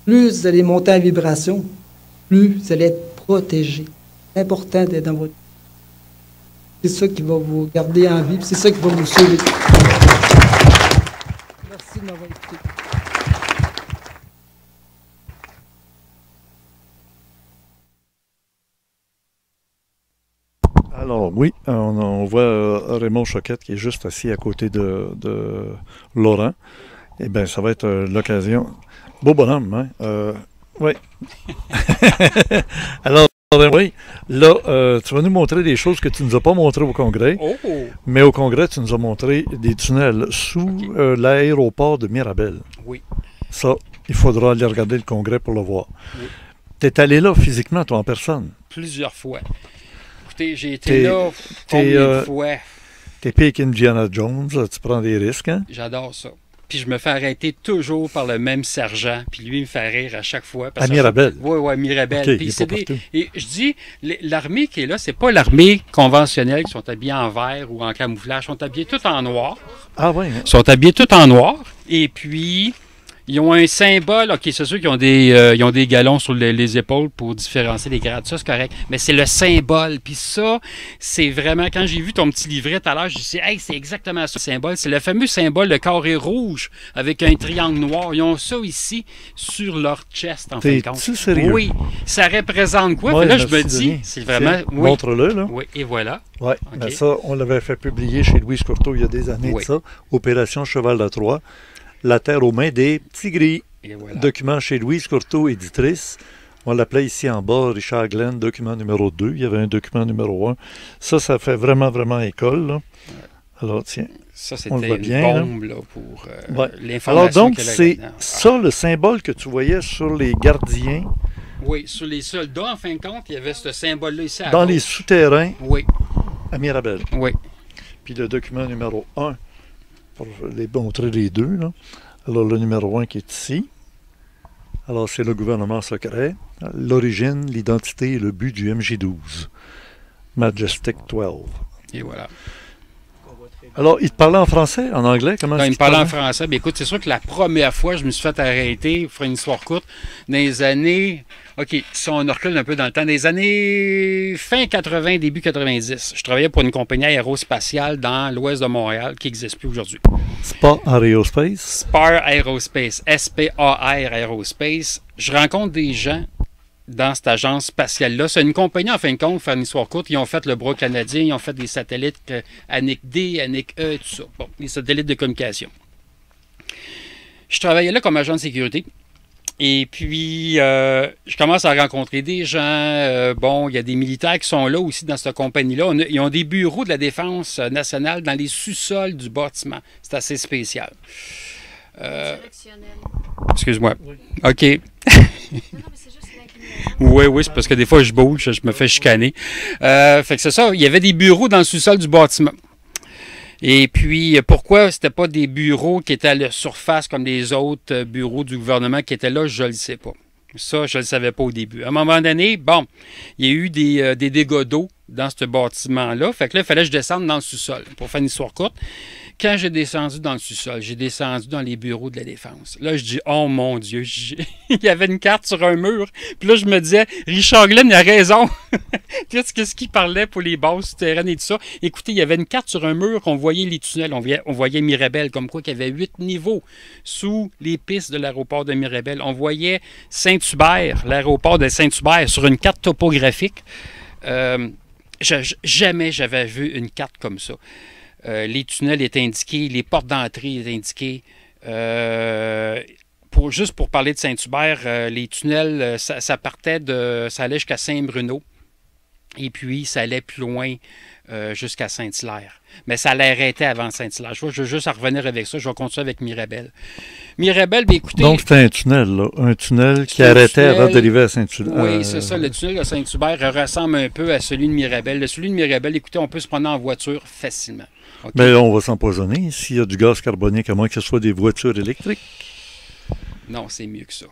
plus vous allez monter en vibration, plus vous allez être protégé. C'est important d'être dans votre... C'est ça qui va vous garder en vie, c'est ça qui va vous sauver. Merci de m'avoir écouté. Alors, oui, on voit Raymond Choquette qui est juste assis à côté de Laurent. Eh bien, ça va être l'occasion. Beau bonhomme, hein? Oui. Alors, oui, là, tu vas nous montrer des choses que tu ne nous as pas montrées au Congrès. Mais au Congrès, tu nous as montré des tunnels sous l'aéroport de Mirabel. Oui. Ça, il faudra aller regarder le Congrès pour le voir. Oui. Tu es allé là physiquement, toi, en personne? Plusieurs fois. Écoutez, j'ai été là combien de fois? T'es pire qu'Indiana Jones, tu prends des risques, hein? J'adore ça. Puis je me fais arrêter toujours par le même sergent. Puis lui, il me fait rire à chaque fois. À Mirabel? Oui, Mirabel. Okay, puis et je dis, l'armée qui est là, c'est pas l'armée conventionnelle qui sont habillés en vert ou en camouflage. Ils sont habillés tout en noir. Ah oui? Ils sont habillés tout en noir. Et puis, ils ont un symbole. OK, c'est sûr qu'ils ont des galons sur les épaules pour différencier les grades. Ça, c'est correct. Mais c'est le symbole. Puis ça, c'est vraiment... Quand j'ai vu ton petit livret tout à l'heure, je dis, hey, c'est exactement ça, le symbole. C'est le fameux symbole, le carré rouge avec un triangle noir. Ils ont ça ici sur leur chest, en fin de compte. C'est sérieux? Oui. Ça représente quoi? Ouais, là, je me dis, c'est vraiment... Oui. Montre-le, là. Oui, et voilà. Oui, okay. Ben ça, on l'avait fait publier chez Louise Courteau il y a des années de ça. Opération Cheval de Troie. La terre aux mains des petits gris. Voilà. Document chez Louise Courteau, éditrice. On l'appelait ici en bas Richard Glenn, document numéro 2. Il y avait un document numéro 1. Ça fait vraiment, vraiment école. Là. Alors, tiens. Ça, c'était une bombe là, pour l'information. Alors, donc, c'est ça le symbole que tu voyais sur les gardiens. Oui, sur les soldats, en fin de compte, il y avait ce symbole-là ici. Dans les souterrains. Oui. À Mirabel. Oui. Puis le document numéro 1. Pour les montrer les deux. Là. Alors, le numéro 1 qui est ici. Alors, c'est le gouvernement secret. L'origine, l'identité et le but du MJ-12. Majestic 12. Et voilà. Alors, il te parlait en français, en anglais? Comment Quand est-ce il me qu'il parlait en parlait? français, bien écoute, c'est sûr que la première fois, je me suis fait arrêter, pour faire une histoire courte, dans les années, OK, si on recule un peu dans le temps, des années fin 80, début 90, je travaillais pour une compagnie aérospatiale dans l'ouest de Montréal, qui n'existe plus aujourd'hui. Spar Aerospace? Spar Aerospace, S-P-A-R Aerospace. Je rencontre des gens dans cette agence spatiale-là. C'est une compagnie, en fin de compte, pour faire une histoire courte, ils ont fait le bras canadien, ils ont fait des satellites Anik D, Anik E, tout ça. Bon, les satellites de communication. Je travaillais là comme agent de sécurité. Et puis, je commence à rencontrer des gens. Bon, il y a des militaires qui sont là aussi dans cette compagnie-là. Ils ont des bureaux de la Défense nationale dans les sous-sols du bâtiment. C'est assez spécial. Excuse-moi. Oui. OK. Non, mais c'est juste l'inclinaison. Oui, c'est parce que des fois, je bouge, je me fais chicaner. Fait que c'est ça, il y avait des bureaux dans le sous-sol du bâtiment. Et puis, pourquoi c'était pas des bureaux qui étaient à la surface comme les autres bureaux du gouvernement qui étaient là, je ne le sais pas. Ça, je ne le savais pas au début. À un moment donné, bon, il y a eu des dégâts d'eau dans ce bâtiment-là. Fait que là, il fallait que je descende dans le sous-sol. Pour faire une histoire courte, quand j'ai descendu dans le sous-sol, j'ai descendu dans les bureaux de la Défense. Là, je dis, oh mon Dieu, il y avait une carte sur un mur. Puis là, je me disais, Richard Glenn a raison. Qu'est-ce qu'il parlait pour les bases souterraines et tout ça? Écoutez, il y avait une carte sur un mur, on voyait les tunnels, on voyait Mirabel, comme quoi qu'il y avait 8 niveaux sous les pistes de l'aéroport de Mirabel. On voyait Saint-Hubert, l'aéroport de Saint-Hubert, sur une carte topographique. Jamais j'avais vu une carte comme ça. Les tunnels étaient indiqués, les portes d'entrée étaient indiquées. Juste pour parler de Saint-Hubert, les tunnels, ça allait jusqu'à Saint-Bruno. Et puis, ça allait plus loin jusqu'à Saint-Hilaire. Mais ça l'arrêtait avant Saint-Hilaire. Je veux juste en revenir avec ça. Je vais continuer avec Mirabel. Mirabel, bien écoutez... Donc, c'était un tunnel, là. Un tunnel qui arrêtait avant d'arriver à Saint-Hubert. Oui, c'est ça. Le tunnel de Saint-Hubert ressemble un peu à celui de Mirabel. Celui de Mirabel, écoutez, on peut se prendre en voiture facilement. Okay? Mais là, on va s'empoisonner s'il y a du gaz carbonique, à moins que ce soit des voitures électriques. Non, c'est mieux que ça.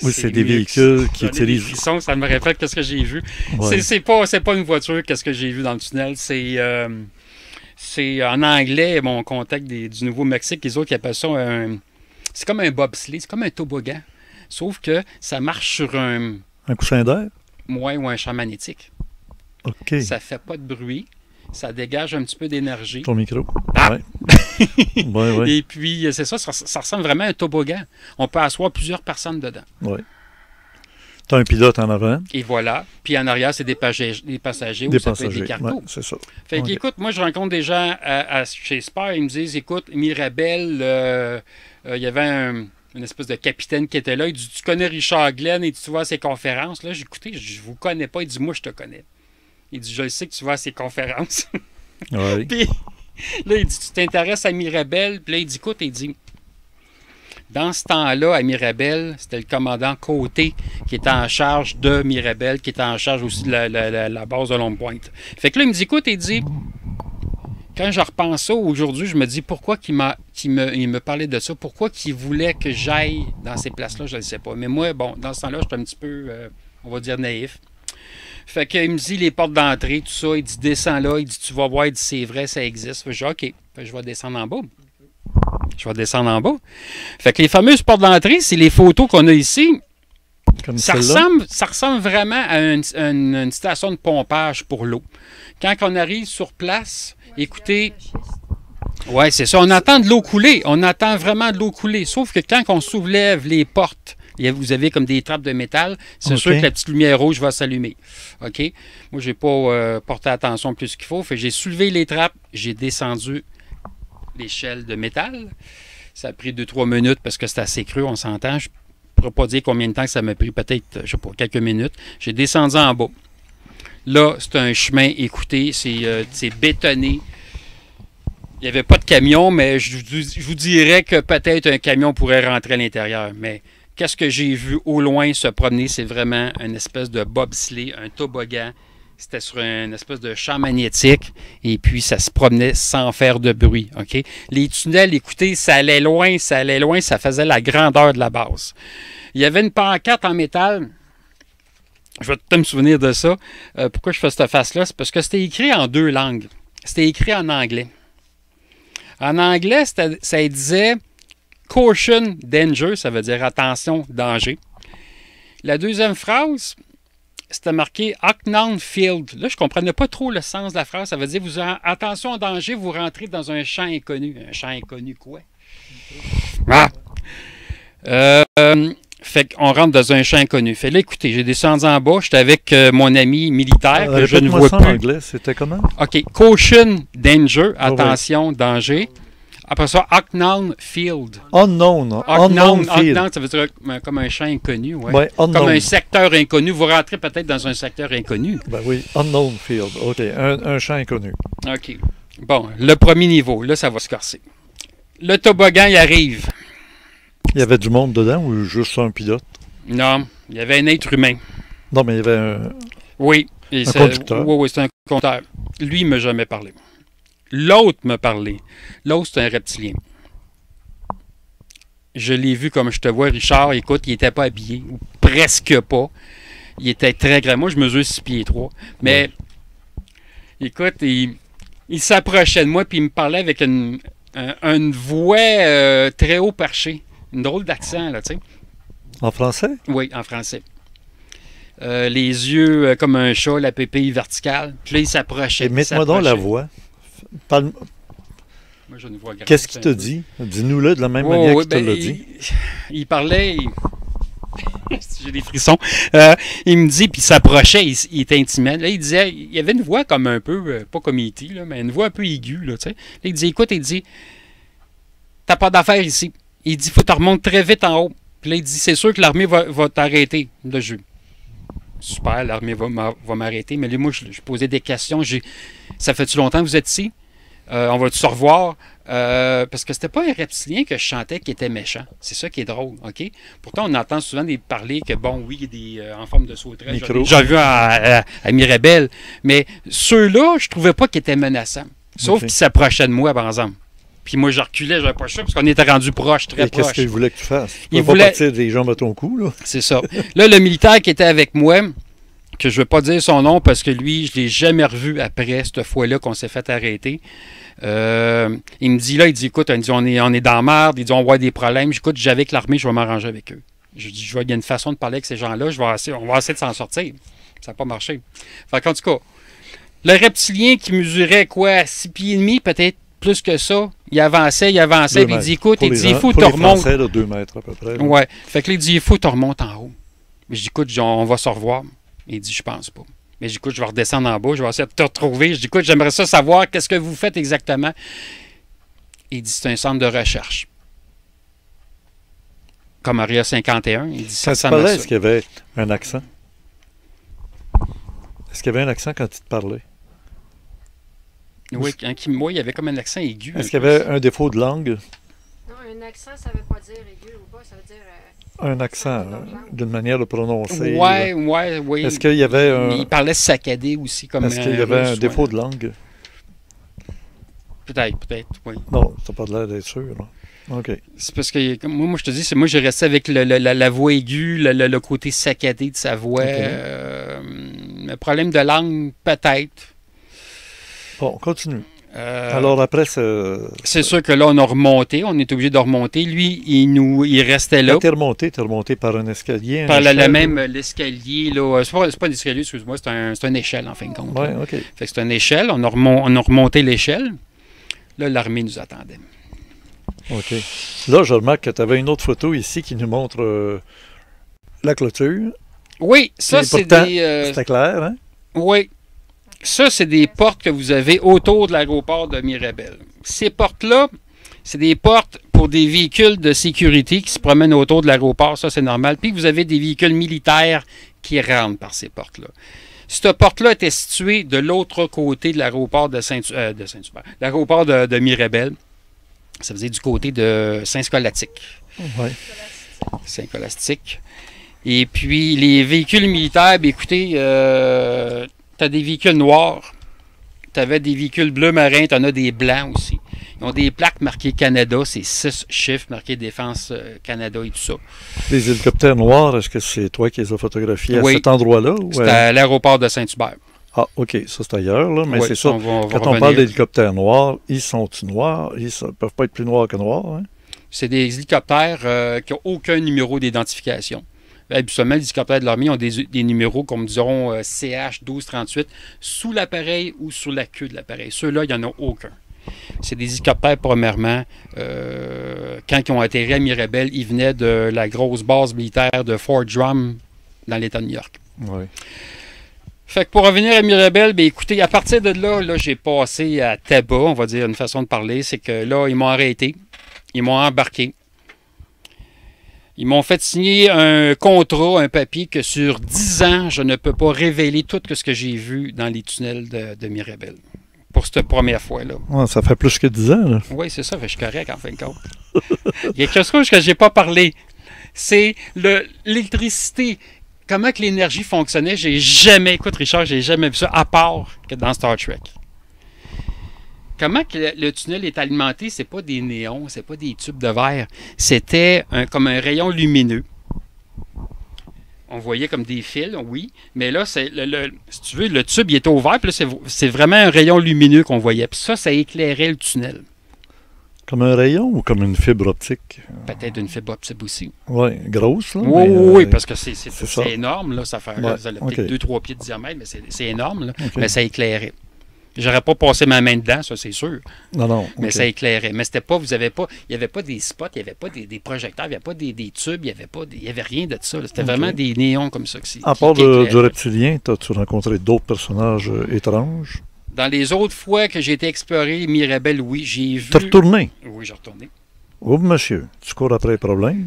Oui, c'est des véhicules qui utilisent... Des frissons, ça me répète qu'est-ce que j'ai vu. Ouais. C'est pas une voiture, qu'est-ce que j'ai vu dans le tunnel. C'est en anglais, mon contact du Nouveau-Mexique, les autres qui appellent ça c'est comme un bobsleigh, c'est comme un toboggan. Sauf que ça marche sur un... Un coussin d'air? Ouais, ou un champ magnétique. OK. Ça fait pas de bruit. Ça dégage un petit peu d'énergie. Ton micro. Ah! Ouais. Ouais. Et puis, c'est ça ressemble vraiment à un toboggan. On peut asseoir plusieurs personnes dedans. Oui. Tu as un pilote en avant. Et voilà. Puis en arrière, c'est des passagers ou ça peut être des cargos. Ouais, c'est ça. Fait que, écoute, moi, je rencontre des gens chez Spar. Ils me disent, écoute, Mirabel, il y avait une espèce de capitaine qui était là. Il dit, tu connais Richard Glenn et tu vas à ses conférences. Là, j'ai écouté, je vous connais pas. Il dit, moi, je te connais. Il dit, je sais que tu vas à ses conférences. Oui. Puis là, il dit, tu t'intéresses à Mirabel. Puis là, il dit, écoute, il dit, dans ce temps-là, à Mirabel, c'était le commandant Côté qui était en charge de Mirabel, qui était en charge aussi de la base de Longue-Pointe. Fait que là, il me dit, écoute, il dit, quand je repense ça, aujourd'hui, je me dis, pourquoi il me parlait de ça? Pourquoi qu'il voulait que j'aille dans ces places-là? Je ne sais pas. Mais moi, bon, dans ce temps-là, j'étais un petit peu, on va dire, naïf. Fait qu'il me dit les portes d'entrée, tout ça. Il dit, descends là. Il dit, tu vas voir. Il dit, c'est vrai, ça existe. Fait que je dis, OK. Fait que je vais descendre en bas. Fait que les fameuses portes d'entrée, c'est les photos qu'on a ici. Comme ça ressemble vraiment à une station de pompage pour l'eau. Quand on arrive sur place, écoutez... Oui, c'est ça. On entend de l'eau couler. On entend vraiment de l'eau couler. Sauf que quand on soulève les portes, vous avez comme des trappes de métal, c'est sûr que la petite lumière rouge va s'allumer. OK? Moi, je n'ai pas porté attention plus qu'il faut. Fait que j'ai soulevé les trappes, j'ai descendu l'échelle de métal. Ça a pris 2-3 minutes parce que c'est assez creux, on s'entend. Je ne pourrais pas dire combien de temps que ça m'a pris, peut-être, je ne sais pas, quelques minutes. J'ai descendu en bas. Là, c'est un chemin, écoutez, c'est bétonné. Il n'y avait pas de camion, mais je vous dirais que peut-être un camion pourrait rentrer à l'intérieur. Mais qu'est-ce que j'ai vu au loin se promener? C'est vraiment une espèce de bobsleigh, un toboggan. C'était sur une espèce de champ magnétique et puis ça se promenait sans faire de bruit. OK? Les tunnels, écoutez, ça allait loin, ça faisait la grandeur de la base. Il y avait une pancarte en métal. Je vais tout le temps me souvenir de ça. Pourquoi je fais cette face-là? C'est parce que c'était écrit en 2 langues. C'était écrit en anglais. En anglais, ça disait caution danger, ça veut dire attention, danger. La deuxième phrase, c'était marqué Ocknown Field. Là, je ne comprenais pas trop le sens de la phrase. Ça veut dire attention au danger, vous rentrez dans un champ inconnu. Un champ inconnu, quoi? Ah! Fait qu'on rentre dans un champ inconnu. Fait là, écoutez, j'ai descendu en bas. J'étais avec mon ami militaire que je ne vois ça plus. En anglais, c'était comment? OK. Caution, danger, attention, danger. Après ça, Ocknown Field. Unknown Field. Unknown, ça veut dire comme un champ inconnu. Ouais. Ouais, comme un secteur inconnu. Vous rentrez peut-être dans un secteur inconnu. Ben oui, Unknown Field. OK, un champ inconnu. OK. Bon, le premier niveau, là, ça va se corser. Le toboggan, il arrive. Il y avait du monde dedans ou juste un pilote? Non, il y avait un être humain. Non, mais il y avait un... Oui. Un conducteur. Oui, c'est un conducteur. Lui, il ne m'a jamais parlé. L'autre m'a parlé. L'autre, c'est un reptilien. Je l'ai vu comme je te vois, Richard. Écoute, il n'était pas habillé, ou presque pas. Il était très grand. Moi, je mesure 6 pieds 3. Mais, écoute, il s'approchait de moi puis il me parlait avec une voix très haut perché. Une drôle d'accent, là, tu sais. En français? Oui, en français. Les yeux comme un chat, la pupille verticale. Puis là, il s'approchait. Mets-moi donc la voix. Parle... Moi, j'ai une voix grave. Qu'est-ce qu'il te dit? Dis-nous-le de la même manière qu'il te l'a dit. Il parlait... J'ai des frissons. Il me dit, puis il s'approchait, il était intimidant. Là, il disait, il y avait une voix comme un peu, pas comme E.T., là, mais une voix un peu aiguë, là, tu sais. Là, il dit, écoute, il dit, t'as pas d'affaires ici. Il dit, faut que tu remontes très vite en haut. Puis là, il dit, c'est sûr que l'armée va t'arrêter. Là, super, l'armée va m'arrêter. Mais là, moi, je posais des questions. Ça fait-tu longtemps que vous êtes ici? On va-tu se revoir? Parce que c'était pas un reptilien que je chantais qui était méchant. C'est ça qui est drôle, OK? Pourtant, on entend souvent parler que, bon, oui, il y a des en forme de sauterelle. J'ai vu à Mirabel. Mais ceux-là, je trouvais pas qu'ils étaient menaçants. Sauf qu'ils s'approchaient de moi, par exemple. Puis moi, je reculais, j'avais pas le choix, parce qu'on était rendu proche, très proche. Qu'est-ce qu'il voulait que tu fasses? Tu pouvais pas partir des jambes à ton cou, là? C'est ça. Là, le militaire qui était avec moi, que je ne veux pas dire son nom, parce que lui, je ne l'ai jamais revu après cette fois-là qu'on s'est fait arrêter. Il me dit, là, il dit, écoute, on est dans la merde, il dit, on va avoir des problèmes. J'écoute, j'ai avec l'armée, je vais m'arranger avec eux. Je dis, il y a une façon de parler avec ces gens-là, on va essayer de s'en sortir. Ça n'a pas marché. Fait qu'en tout cas, le reptilien qui mesurait, quoi, 6 pieds et demi, peut-être plus que ça, il avançait, puis il dit, écoute, il dit, il faut que tu remontes. Français, là, 2 mètres à peu près. Là. Ouais. Fait que là, il dit, il faut que tu remontes en haut. Je dis, écoute, on va se revoir. Il dit, je pense pas. Mais j'écoute, je vais redescendre en bas, je vais essayer de te retrouver. Je dis, écoute, j'aimerais ça savoir qu'est-ce que vous faites exactement. Il dit, c'est un centre de recherche. Comme Area 51. Il dit, ça ressemble à ça. Est-ce qu'il y avait un accent? Est-ce qu'il y avait un accent quand il te parlait? Oui, moi, il y avait comme un accent aigu. Est-ce qu'il y avait un défaut de langue? Non, un accent, ça ne veut pas dire aigu ou pas, ça veut dire... un accent, d'une manière de prononcer. Oui. Est-ce qu'il y avait un... Il parlait saccadé aussi. Est-ce qu'il y avait un défaut de langue? Peut-être, oui. Non, ça n'a pas l'air d'être sûr. Là. OK. C'est parce que, moi, je te dis, moi, j'ai resté avec la voix aiguë, le côté saccadé de sa voix. Okay. Le problème de langue, peut-être. Bon, continue. Alors après, c'est sûr que là, on a remonté. On est obligé de remonter. Lui, il restait là. Quand t'es remonté par un escalier? Par l'escalier. Là. C'est pas un escalier, excuse-moi. C'est une échelle, en fin de compte. Oui, OK. Fait que c'est une échelle. On a remonté l'échelle. Là, l'armée nous attendait. OK. Là, je remarque que tu avais une autre photo ici qui nous montre la clôture. Oui, ça, c'est des... C'était clair, hein? Oui. Ça, c'est des portes que vous avez autour de l'aéroport de Mirabel. Ces portes-là, c'est des portes pour des véhicules de sécurité qui se promènent autour de l'aéroport. Ça, c'est normal. Puis vous avez des véhicules militaires qui rentrent par ces portes-là. Cette porte-là était située de l'autre côté de l'aéroport de Saint-Hubert. L'aéroport de Mirabel. Ça faisait du côté de Saint-Scolastique. Oui. Saint-Scolastique. Et puis, les véhicules militaires, bien, écoutez... tu as des véhicules noirs, tu avais des véhicules bleu marin, tu en as des blancs aussi. Ils ont des plaques marquées Canada, c'est 6 chiffres marqués Défense Canada et tout ça. Les hélicoptères noirs, est-ce que c'est toi qui les as photographiés à cet endroit-là? C'était à l'aéroport de Saint-Hubert. Ah, OK, ça c'est ailleurs, là, mais Oui, c'est ça. on va Quand on revenir. parle d'hélicoptères noirs, ils sont-ils noirs? Ils ne peuvent pas être plus noirs que noirs, hein? C'est des hélicoptères qui n'ont aucun numéro d'identification. Habituellement, les hélicoptères de l'armée ont des numéros, comme disons CH 1238, sous l'appareil ou sur la queue de l'appareil. Ceux-là, il n'y en a aucun. C'est des hélicoptères, premièrement, quand ils ont atterri à Mirabel, ils venaient de la grosse base militaire de Fort Drum dans l'État de New York. Oui. Fait que pour revenir à Mirabel, bien écoutez, à partir de là, j'ai passé à tabac, on va dire une façon de parler, c'est que là, ils m'ont arrêté, ils m'ont embarqué. Ils m'ont fait signer un contrat, un papier que sur 10 ans, je ne peux pas révéler tout ce que j'ai vu dans les tunnels de Mirabel. Pour cette première fois-là. Ouais, ça fait plus que 10 ans, là. Oui, c'est ça, fait que je suis correct en fin de compte. Il y a quelque chose que je n'ai pas parlé. C'est l'électricité. Comment que l'énergie fonctionnait, j'ai jamais, écoute Richard, j'ai jamais vu ça, à part que dans Star Trek. Comment que le tunnel est alimenté, c'est pas des néons, c'est pas des tubes de verre. C'était comme un rayon lumineux. On voyait comme des fils, oui, mais là, si tu veux, le tube il était ouvert, puis là, c'est vraiment un rayon lumineux qu'on voyait. Puis ça éclairait le tunnel. Comme un rayon ou comme une fibre optique? Peut-être une fibre optique aussi. Oui, grosse, là. Oui, mais, oui, parce que c'est ça. énorme, là. Ça fait ça a peut-être OK. 2-3 pieds de diamètre, mais c'est énorme, là. OK. Mais ça éclairait. J'aurais pas passé ma main dedans, ça, c'est sûr. Non, Mais OK. ça éclairait. Mais c'était pas, il n'y avait pas des spots, il n'y avait pas des projecteurs, il n'y avait pas des tubes, il n'y avait rien de ça. C'était OK. vraiment des néons comme ça. À part qui du éclairaient. reptilien, as-tu rencontré d'autres personnages étranges? Dans les autres fois que j'ai été explorer Mirabel, oui, j'ai vu... T'es retourné? Oui, j'ai retourné. Oh, monsieur, tu cours après les problèmes?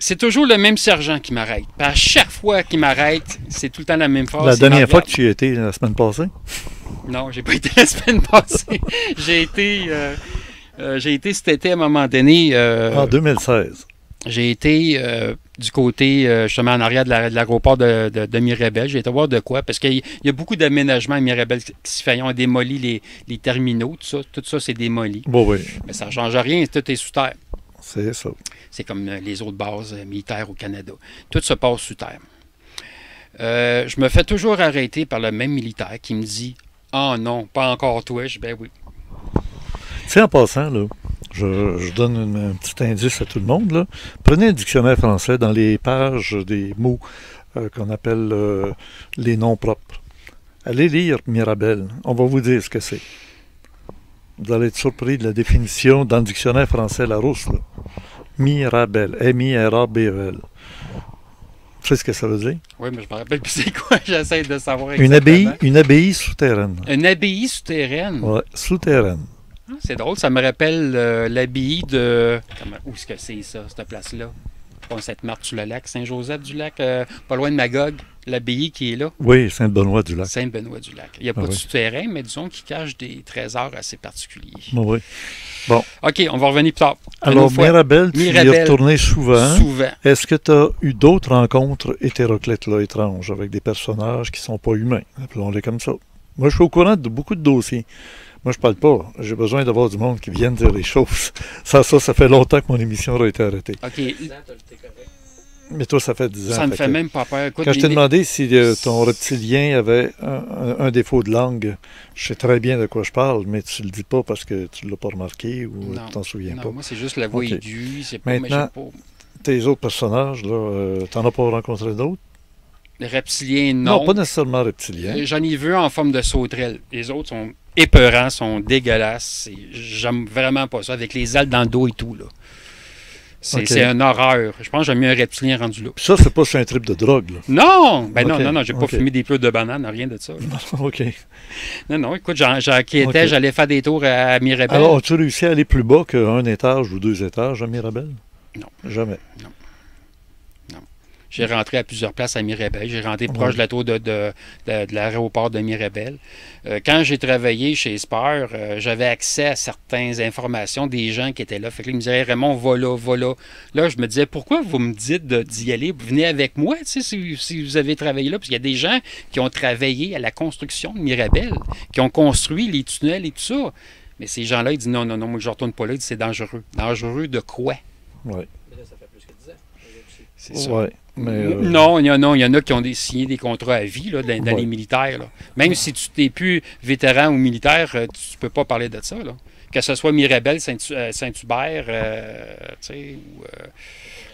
C'est toujours le même sergent qui m'arrête. Puis à chaque fois qu'il m'arrête, c'est tout le temps la même phrase. La Il dernière me fois regarde. que tu y étais, la semaine passée? Non, j'ai pas été la semaine passée. J'ai été cet été à un moment donné. En 2016. J'ai été du côté, justement, en arrière de l'aéroport de Mirabel. J'ai été voir de quoi, parce qu'il y a beaucoup d'aménagements à Mirabel qui se font. On a démoli les terminaux, tout ça c'est démoli. Bon, oui, Mais ça ne change rien, tout est sous terre. c'est ça. C'est comme les autres bases militaires au Canada. Tout se passe sous terre. Je me fais toujours arrêter par le même militaire qui me dit « Ah non, pas encore toi. » Je dis « Ben oui. » Tu sais, en passant, là, je donne un petit indice à tout le monde. Là. Prenez un dictionnaire français dans les pages des mots qu'on appelle les noms propres. Allez lire Mirabel. On va vous dire ce que c'est. Vous allez être surpris de la définition dans le dictionnaire français Larousse. Là. Mirabel. M-I-R-A-B-E-L. Tu sais ce que ça veut dire? Oui, mais je me rappelle plus c'est quoi. J'essaie de savoir Une exactement. une abbaye souterraine. Une abbaye souterraine. Ouais, souterraine. Ah, c'est drôle, ça me rappelle l'abbaye de... Où est-ce que c'est ça, cette place-là? Pas Sainte-Marthe-sur-le-Lac, Saint-Joseph-du-Lac, pas loin de Magog, l'abbaye qui est là. Oui, Saint-Benoît-du-Lac. Saint-Benoît-du-Lac. Il n'y a pas Ah de oui. souterrain, mais disons qu'il cache des trésors assez particuliers. Oui. OK, on va revenir plus tard. Une Alors, autre fois. Mirabel, tu y es Mirabel. retourné souvent. Souvent. Est-ce que tu as eu d'autres rencontres hétéroclites, là, étranges, avec des personnages qui ne sont pas humains? Appelons-les comme ça. Moi, je suis au courant de beaucoup de dossiers. Moi, je parle pas. J'ai besoin d'avoir du monde qui vienne dire les choses. Ça fait longtemps que mon émission aurait été arrêtée. OK, Mais toi, ça fait 10 ans. ça me fait fait que- même pas peur. Écoute, Quand je t'ai demandé si ton reptilien avait un défaut de langue, je sais très bien de quoi je parle, mais tu le dis pas parce que tu l'as pas remarqué ou Non, tu t'en souviens non, pas. moi, c'est juste la voix OK. aiguë. C'est pas, mais Maintenant- je sais pas. Tes autres personnages, là, t'en as pas rencontré d'autres? Le reptilien, Non, non. pas nécessairement reptilien. J'en ai vu en forme de sauterelle. Les autres sont épeurants, sont dégueulasses. J'aime vraiment pas ça, avec les ailes dans le dos et tout. Là. OK. C'est une horreur. Je pense que j'aime mieux un reptilien rendu là. Ça, c'est pas sur un trip de drogue, là. Non! Ben OK, non, j'ai pas OK. fumé des pleurs de banane, rien de ça. là. OK. Non, écoute, j'enquêtais, OK. j'allais faire des tours à Mirabel. Alors, as-tu réussi à aller plus bas qu'un étage ou 2 étages à Mirabel? Non. Jamais. J'ai rentré à plusieurs places à Mirabel. J'ai rentré proche Ouais. de la tour de l'aéroport de Mirabel. Quand j'ai travaillé chez Spar, j'avais accès à certaines informations des gens qui étaient là. Fait que là, ils me disaient, Raymond, va là, va là. Là, je me disais, pourquoi vous me dites d'y aller? Venez avec moi, tu sais, si vous avez travaillé là. Parce qu'il y a des gens qui ont travaillé à la construction de Mirabel, qui ont construit les tunnels et tout ça. Mais ces gens-là, ils disent, non, moi, je ne retourne pas là. Ils disent, c'est dangereux. Dangereux de quoi? Ouais. C'est ça. Ouais. Mais, Non, il y en a qui ont signé des contrats à vie là, dans les militaires. Là. Même si tu n'es plus vétéran ou militaire, tu ne peux pas parler de ça. Là. Que ce soit Mirabel, Saint-Hubert, ou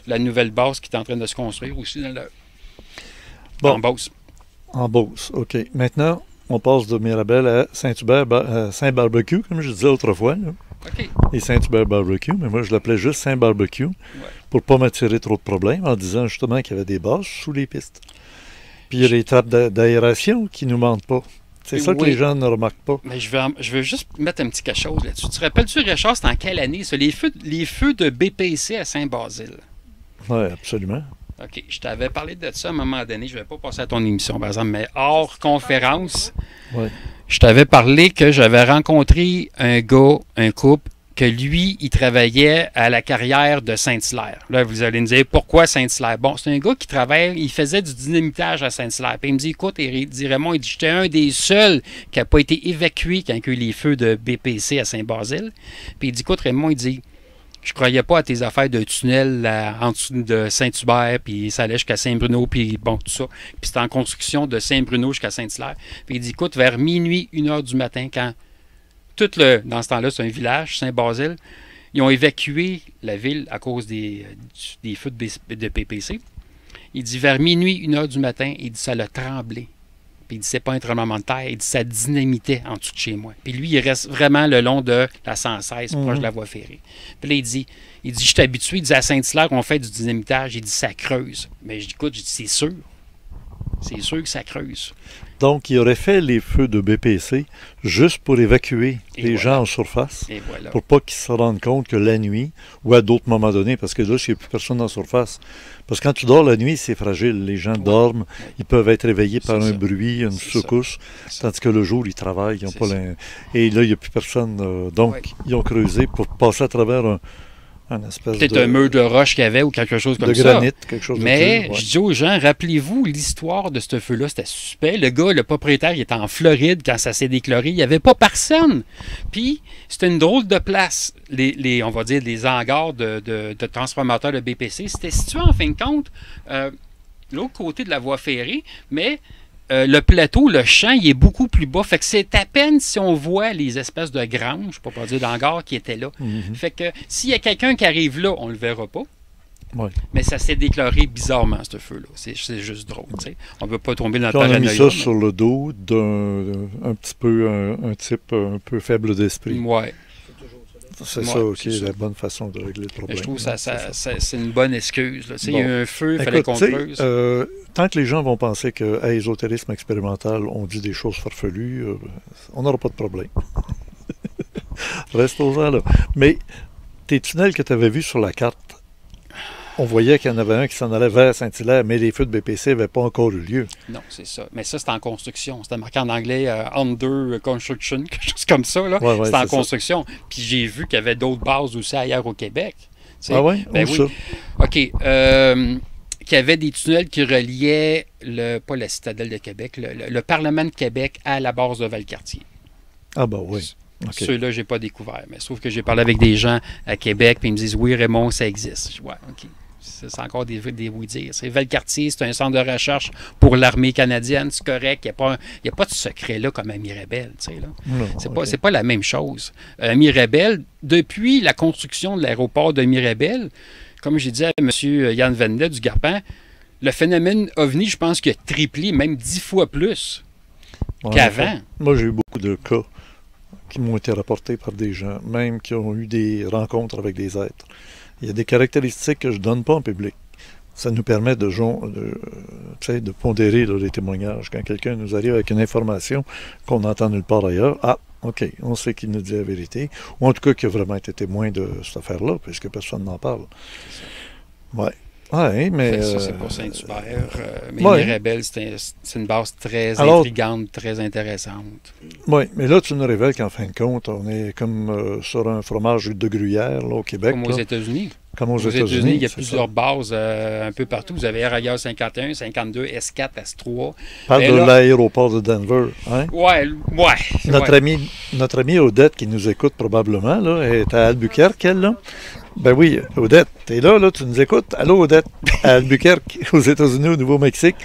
la nouvelle base qui est en train de se construire aussi en Beauce. En Beauce, OK. Maintenant, on passe de Mirabel à Saint-Hubert, Saint-Barbecue, comme je disais autrefois. Là. OK. Et Saint-Hubert Barbecue, mais moi je l'appelais juste Saint-Barbecue pour ne pas m'attirer trop de problèmes en disant justement qu'il y avait des bases sous les pistes. Puis il y a les trappes d'aération qui ne nous mentent pas. C'est ça que les gens ne remarquent pas. Mais je veux juste mettre un petit quelque chose là-dessus. Tu te rappelles-tu, Richard, c'était en quelle année ça? Les feux de BPC à Saint-Basile. Oui, absolument. OK. Je t'avais parlé de ça à un moment donné. Je ne vais pas passer à ton émission, par exemple, mais hors conférence, je t'avais parlé que j'avais rencontré un couple, que lui, il travaillait à la carrière de Saint-Hilaire. Là, vous allez me dire, pourquoi Saint-Hilaire? Bon, c'est un gars qui travaille, il faisait du dynamitage à Saint-Hilaire. Puis il me dit, écoute, il dit Raymond, j'étais un des seuls qui n'a pas été évacué quand il y a eu les feux de BPC à Saint-Basile. Puis il dit, écoute, Raymond, il dit, je croyais pas à tes affaires de tunnel en dessous de Saint-Hubert, puis ça allait jusqu'à Saint-Bruno, puis bon, tout ça. Puis c'était en construction de Saint-Bruno jusqu'à Saint-Hilaire. Puis il dit, écoute, vers minuit, 1h du matin, quand dans ce temps-là, c'est un village, Saint-Basile, ils ont évacué la ville à cause des feux de PPC. Il dit, vers minuit, 1h du matin, il dit, ça l'a tremblé. Puis il dit, c'est pas un tremblement de terre. Il dit, ça dynamitait en dessous de chez moi. Puis lui, il reste vraiment le long de la 116, proche de la voie ferrée. Puis là, il dit, je suis habitué. Il dit, à Saint-Hilaire, on fait du dynamitage. Il dit, ça creuse. Mais je dis, écoute, c'est sûr. C'est sûr que ça creuse. Donc, il aurait fait les feux de BPC juste pour évacuer les gens en surface, pour pas qu'ils se rendent compte que la nuit, ou à d'autres moments donnés, parce que là, il n'y a plus personne en surface. Parce que quand tu dors la nuit, c'est fragile. Les gens dorment, ils peuvent être réveillés par un bruit, une secousse, tandis que le jour, ils travaillent. Ils ont pas et là, il n'y a plus personne. Donc, ils ont creusé pour passer à travers peut-être un mur de roche qu'il y avait ou quelque chose comme ça. De granit, quelque chose mais je dis aux gens, rappelez-vous l'histoire de ce feu-là, c'était suspect. Le gars, le propriétaire, il était en Floride quand ça s'est déclaré. Il n'y avait pas personne. Puis, c'était une drôle de place. On va dire, les hangars de transformateurs de BPC. C'était situé, en fin de compte, l'autre côté de la voie ferrée, mais le plateau, le champ, il est beaucoup plus bas. Fait que c'est à peine si on voit les espèces de granges, pour pas dire d'hangars, qui étaient là. Fait que s'il y a quelqu'un qui arrive là, on le verra pas. Mais ça s'est déclaré bizarrement, ce feu-là. C'est juste drôle. T'sais. On ne veut pas tomber dans le paranoïa. On a mis ça sur le dos d'un petit peu un type un peu faible d'esprit. Ouais. C'est ça aussi la bonne façon de régler le problème. Je trouve que c'est une bonne excuse. Il y a un feu, il fallait qu'on creuse. Tant que les gens vont penser qu'à l'ésotérisme expérimental, on dit des choses farfelues, on n'aura pas de problème. Restons-en là. Mais tes tunnels que tu avais vus sur la carte, on voyait qu'il y en avait un qui s'en allait vers Saint-Hilaire, mais les feux de BPC n'avaient pas encore eu lieu. Non, c'est ça. Mais ça, c'est en construction. C'était marqué en anglais Under Construction, quelque chose comme ça. C'était en construction. Puis j'ai vu qu'il y avait d'autres bases aussi ailleurs au Québec. Ah oui? Ben oui. OK. Qu'il y avait des tunnels qui reliaient, pas la citadelle de Québec, le Parlement de Québec à la base de Valcartier. Ah ben oui. Okay. Ceux-là, je n'ai pas découvert. Mais sauf que j'ai parlé avec des gens à Québec, puis ils me disent, oui, Raymond, ça existe. Je dis, ouais, OK. C'est encore des oui-dire. Valcartier, c'est un centre de recherche pour l'armée canadienne, c'est correct. Il n'y a pas de secret là comme à Mirabel. C'est pas la même chose. Mirabel, depuis la construction de l'aéroport de Mirabel, comme j'ai dit à M. Yann Vendet du Garpin, le phénomène OVNI, je pense qu'il a triplé, même 10 fois plus qu'avant. Moi, j'ai eu beaucoup de cas qui m'ont été rapportés par des gens, même qui ont eu des rencontres avec des êtres. Il y a des caractéristiques que je ne donne pas en public. Ça nous permet de pondérer les témoignages. Quand quelqu'un nous arrive avec une information qu'on n'entend nulle part ailleurs, OK, on sait qu'il nous dit la vérité. Ou en tout cas qu'il a vraiment été témoin de cette affaire-là, puisque personne n'en parle. Oui. Ouais, mais ça, c'est pour Saint-Hubert. Mais Mirabel, c'est une base très intrigante, très intéressante. Oui, mais là, tu nous révèles qu'en fin de compte, on est comme sur un fromage de gruyère là, au Québec. Comme aux États-Unis. comme aux Aux États-Unis, il y a c'est plusieurs ça. bases un peu partout. Vous avez Air 51, 52, S4, S3. Parle Mais de là- l'aéroport de Denver. Hein? Ouais. Notre amie Odette qui nous écoute probablement, là, est à Albuquerque, elle, là. Ben oui, Odette, t'es là, tu nous écoutes. Allô, Odette, à Albuquerque, aux États-Unis, au Nouveau-Mexique.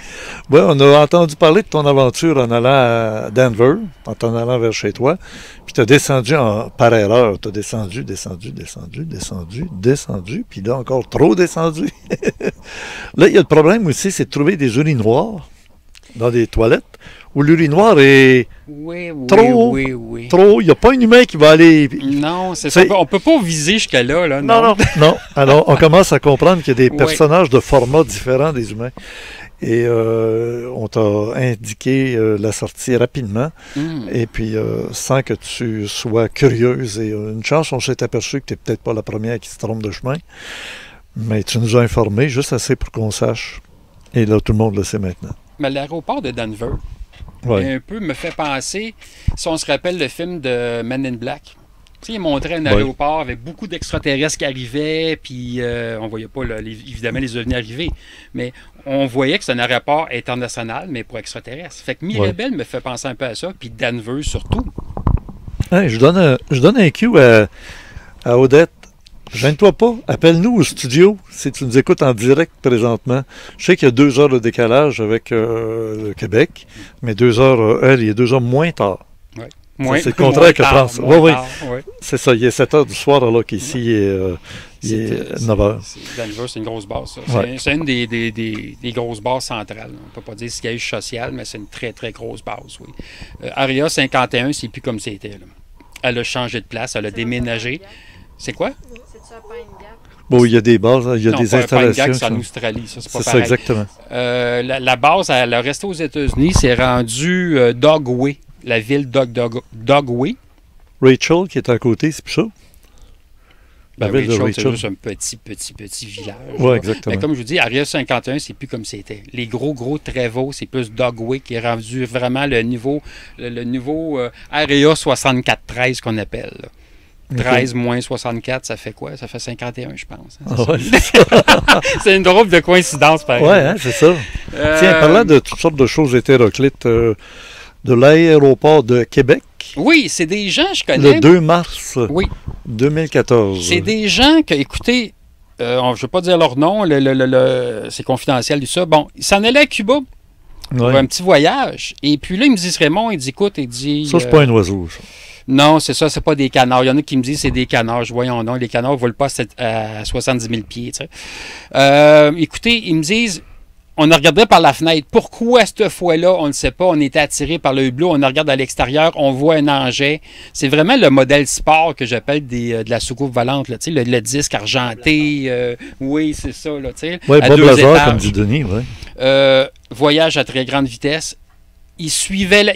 Ouais, on a entendu parler de ton aventure en allant à Denver, en t'en allant vers chez toi. Puis t'as descendu par erreur. T'as descendu, puis là, encore trop descendu. Là, il y a le problème aussi, c'est de trouver des urinoirs dans des toilettes où l'urinoir est Oui. trop, il n'y a pas un humain qui va aller... Non, c'est ça. On peut pas viser jusqu'à là. Là Non. Alors, on commence à comprendre qu'il y a des Oui. personnages de formats différents des humains. Et on t'a indiqué la sortie rapidement. Et puis, sans que tu sois curieuse. Et une chance, on s'est aperçu que tu n'es peut-être pas la première qui se trompe de chemin. Mais tu nous as informés juste assez pour qu'on sache. Et là, tout le monde le sait maintenant. Mais l'aéroport de Denver, un peu me fait penser, si on se rappelle le film de Men in Black. Tu sais, il montrait un aéroport avec beaucoup d'extraterrestres qui arrivaient, puis on voyait pas, évidemment, les ovnis arriver, mais on voyait que c'est un aéroport international, mais pour extraterrestres. Fait que Mirabel me fait penser un peu à ça, puis Denver surtout. Hey, je donne un cue à Odette. Gêne-toi pas, appelle-nous au studio si tu nous écoutes en direct présentement. Je sais qu'il y a 2 heures de décalage avec le Québec, mais 2 heures, il y a 2 heures moins tard. Oui. C'est le contraire que France. Oui. Tard. C'est ça, il est 7 heures du soir alors qu'ici il est 9 heures. Denver, c'est une grosse base. Ça. Ouais. C'est une des grosses bases centrales. On ne peut pas dire siège social, mais c'est une très, très grosse base, oui. Area 51, c'est plus comme c'était. Là. Elle a changé de place, elle a déménagé. C'est quoi? Bon, il y a des bases, il y a non, des pas installations. Pine Gap, c'est en Australie, ça, c'est pas c'est pareil. ça, exactement. La base, elle a resté aux États-Unis, c'est rendu Dogway, la ville Dogway. Rachel, qui est à côté, c'est plus ça? La ville de Rachel, c'est Rachel. juste un petit village. Oui, exactement. Mais comme je vous dis, Area 51, c'est plus comme c'était. Les gros Trévaux, c'est plus Dogway qui est rendu vraiment le nouveau Area 64-13 qu'on appelle. Là. 13 moins 64, ça fait quoi? Ça fait 51, je pense. C'est une drôle de coïncidence, par exemple. Oui, hein, c'est ça. Tiens, parlant de toutes sortes de choses hétéroclites, de l'aéroport de Québec. Oui, c'est des gens, je connais. Le 2 mars 2014. C'est des gens que, écoutez, je ne vais pas dire leur nom, c'est confidentiel du ça. Bon, ils s'en allaient à Cuba pour un petit voyage. Et puis là, il me dit, Raymond, il dit, écoute, il dit... Ça, c'est pas un oiseau, ça. Non, c'est ça, c'est pas des canards. Il y en a qui me disent c'est des canards. Voyons non, les canards ne volent pas à 70 000 pieds. Tu sais. Écoutez, ils me disent, on a regardé par la fenêtre. Pourquoi cette fois-là, on ne sait pas. On était attiré par le hublot. On regarde à l'extérieur, on voit un engin. C'est vraiment le modèle sport que j'appelle de la soucoupe volante. Là, tu sais, le disque argenté. Oui, c'est ça. Là, tu sais, oui, à Bob 2 Lazar, étages. comme dit Denis. Oui. Voyage à très grande vitesse. Ils suivaient,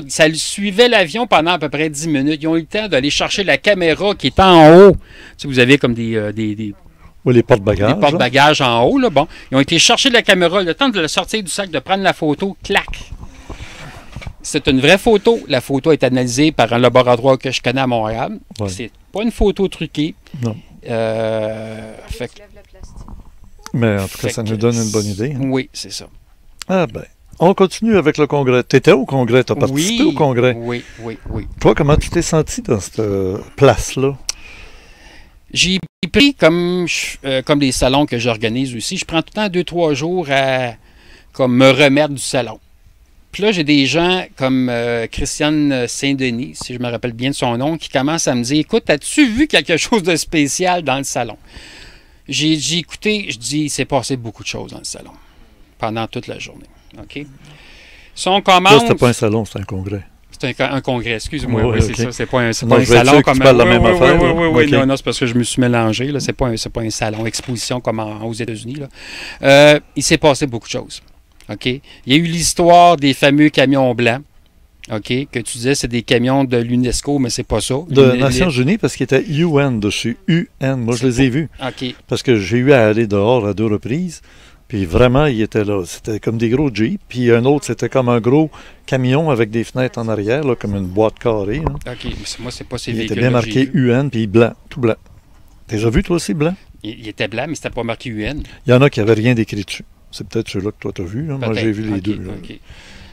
ça suivait l'avion pendant à peu près 10 minutes. Ils ont eu le temps d'aller chercher la caméra qui est en haut. Tu sais, vous avez comme des oui, les porte-bagages. Les porte-bagages en haut, là, bon. Ils ont été chercher la caméra, le temps de la sortir du sac, de prendre la photo, clac. C'est une vraie photo. La photo est analysée par un laboratoire que je connais à Montréal. Ouais. C'est pas une photo truquée. Non. Fait... Mais en tout cas, ça nous donne une bonne idée. Hein? Oui, c'est ça. Ah ben. On continue avec le congrès. Tu étais au congrès, tu as participé au congrès. Oui. Toi, comment tu t'es senti dans cette place-là? J'ai pris comme les salons que j'organise aussi. Je prends tout le temps 2-3 jours à comme me remettre du salon. Puis là, j'ai des gens comme Christiane Saint-Denis, si je me rappelle bien de son nom, qui commencent à me dire, écoute, as-tu vu quelque chose de spécial dans le salon? J'ai dit, écoutez, je dis, il s'est passé beaucoup de choses dans le salon pendant toute la journée. OK? Si on commence... Là, c'était pas un salon, c'était un congrès. C'est un congrès, excuse-moi. Oui, c'est ça. C'est pas un non, salon comme... Tu parles la même affaire. Oui, okay. Non, c'est parce que je me suis mélangé. C'est pas un salon, exposition comme aux États-Unis. Là. Il s'est passé beaucoup de choses. OK? Il y a eu l'histoire des fameux camions blancs. OK? Que tu disais, c'est des camions de l'UNESCO, mais c'est pas ça. De Nations Unies, parce qu'il était UN dessus. UN. Moi, je les ai vus. OK. Parce que j'ai eu à aller dehors à 2 reprises. Puis vraiment, il était là. C'était comme des gros Jeeps. Puis un autre, c'était comme un gros camion avec des fenêtres en arrière, là, comme une boîte carrée. Là. OK. Moi, c'est pas ces véhicules. Il véhicules. était bien marqué UN, puis blanc, tout blanc. T'as déjà vu, toi aussi, blanc? Il était blanc, mais c'était pas marqué UN. Il y en a qui n'avaient rien d'écrit dessus. C'est peut-être ceux-là que toi, tu as vu. Hein? Moi, j'ai vu les deux. Là.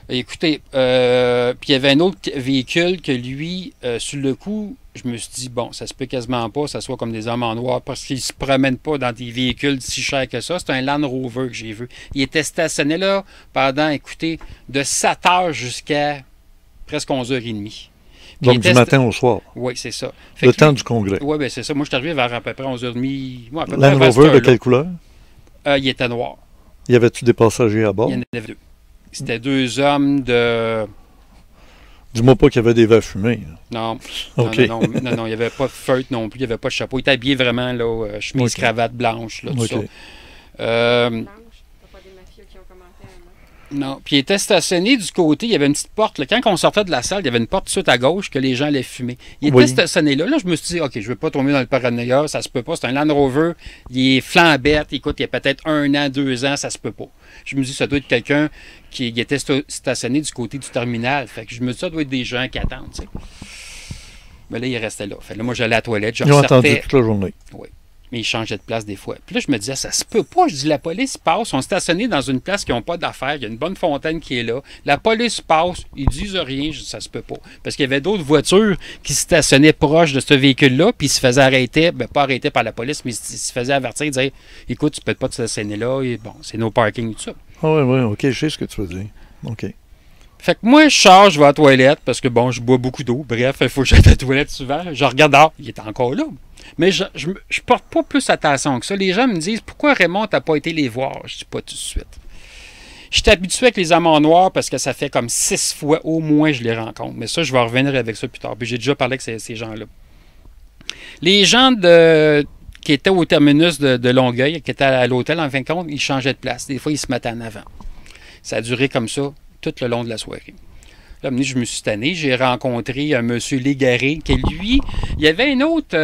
Écoutez, puis il y avait un autre véhicule que lui, sur le coup, je me suis dit, bon, ça se peut quasiment pas, ça soit comme des hommes en noir, parce qu'ils se promènent pas dans des véhicules si chers que ça. C'est un Land Rover que j'ai vu. Il était stationné là pendant, écoutez, de 7 heures jusqu'à presque 11h30. Donc, du matin au soir. Oui, c'est ça. Le temps du congrès. Oui, bien c'est ça. Moi, je suis arrivé vers à peu près 11h30. Ouais, Land Rover de quelle couleur? Il était noir. Y avait-tu des passagers à bord? Il y en avait 2. C'était 2 hommes de... Dis-moi pas qu'il y avait des verres fumés. Non. Okay. Non, il n'y avait pas de feutre non plus, il n'y avait pas de chapeau. Il était habillé vraiment, là, chemise, cravate blanche, là, tout ça. Non. Puis il était stationné du côté, il y avait une petite porte. Là. Quand on sortait de la salle, il y avait une porte tout de suite à gauche que les gens allaient fumer. Il était stationné là. Là, je me suis dit, OK, je ne veux pas tomber dans le paranoïa, ça se peut pas. C'est un Land Rover, il est flambette. Écoute, il y a peut-être 1 an, 2 ans, ça se peut pas. Je me dis, ça doit être quelqu'un qui était stationné du côté du terminal. Fait que je me dis, ça doit être des gens qui attendent, tu sais. Mais là, il restait là. Fait que là, moi, j'allais à la toilette, Ils ont attendu toute la journée. Oui. Mais ils changeaient de place des fois. Puis là, je me disais, ça se peut pas. Je dis, la police passe, on est stationné dans une place qui n'ont pas d'affaires, il y a une bonne fontaine qui est là. La police passe, ils disent rien, je dis, ça se peut pas. Parce qu'il y avait d'autres voitures qui se stationnaient proches de ce véhicule-là, puis ils se faisaient arrêter, bien, pas arrêter par la police, mais ils se faisaient avertir, ils disaient, écoute, tu peux pas te stationner là, et bon, c'est nos parkings et tout ça. Ah oui, OK, je sais ce que tu veux dire. OK. Fait que moi, je charge, je vais à la toilette, parce que bon, je bois beaucoup d'eau. Bref, il faut que j'aille à la toilette souvent. Je regarde, il est encore là. Mais je porte pas plus attention que ça. Les gens me disent, pourquoi Raymond, t'as pas été les voir? Je dis pas tout de suite. Je suis habitué avec les hommes en noir parce que ça fait comme 6 fois au moins je les rencontre. Mais ça, je vais revenir avec ça plus tard. Puis j'ai déjà parlé avec ces gens-là. Les gens qui étaient au terminus de Longueuil, qui étaient à l'hôtel, en fin de compte, ils changeaient de place. Des fois, ils se mettaient en avant. Ça a duré comme ça tout le long de la soirée. Là, je me suis tanné. J'ai rencontré un monsieur Légaré, qui lui, il y avait une autre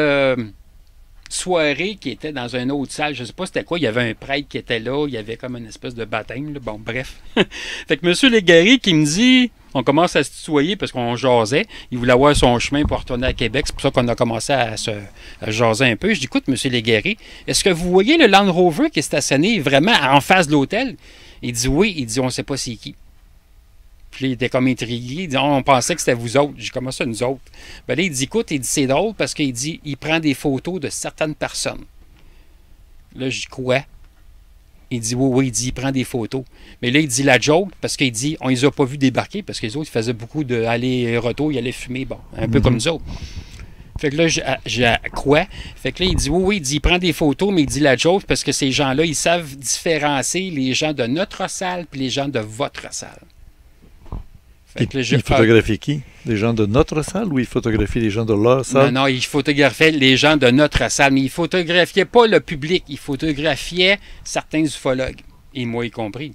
soirée qui était dans une autre salle. Je ne sais pas c'était quoi. Il y avait un prêtre qui était là. Il y avait comme une espèce de baptême. Là. Bon, bref. Fait que monsieur Légaré qui me dit, on commence à se tutoyer parce qu'on jasait. Il voulait avoir son chemin pour retourner à Québec. C'est pour ça qu'on a commencé à jaser un peu. Je dis, écoute, monsieur Légaré, est-ce que vous voyez le Land Rover qui est stationné vraiment en face de l'hôtel? Il dit oui. Il dit, on ne sait pas c'est qui. Puis là, il était comme intrigué. Il dit, on pensait que c'était vous autres. J'ai dit, comment ça, nous autres? Ben là, il dit, écoute, c'est drôle parce qu'il dit, il prend des photos de certaines personnes. Là, je dis, quoi? Il dit, oui, il dit, il prend des photos. Mais là, il dit la joke parce qu'il dit, on les a pas vus débarquer parce que les autres, ils faisaient beaucoup d'aller-retour, ils allaient fumer, bon, un peu comme nous autres. Fait que là, j'ai quoi? Fait que là, il dit, oui, il dit, il prend des photos, mais il dit la joke parce que ces gens-là, ils savent différencier les gens de notre salle puis les gens de votre salle. Il photographie qui? Les gens de notre salle ou il photographie les gens de leur salle? Non, il photographiait les gens de notre salle, mais il ne photographiait pas le public, il photographiait certains ufologues, et moi y compris.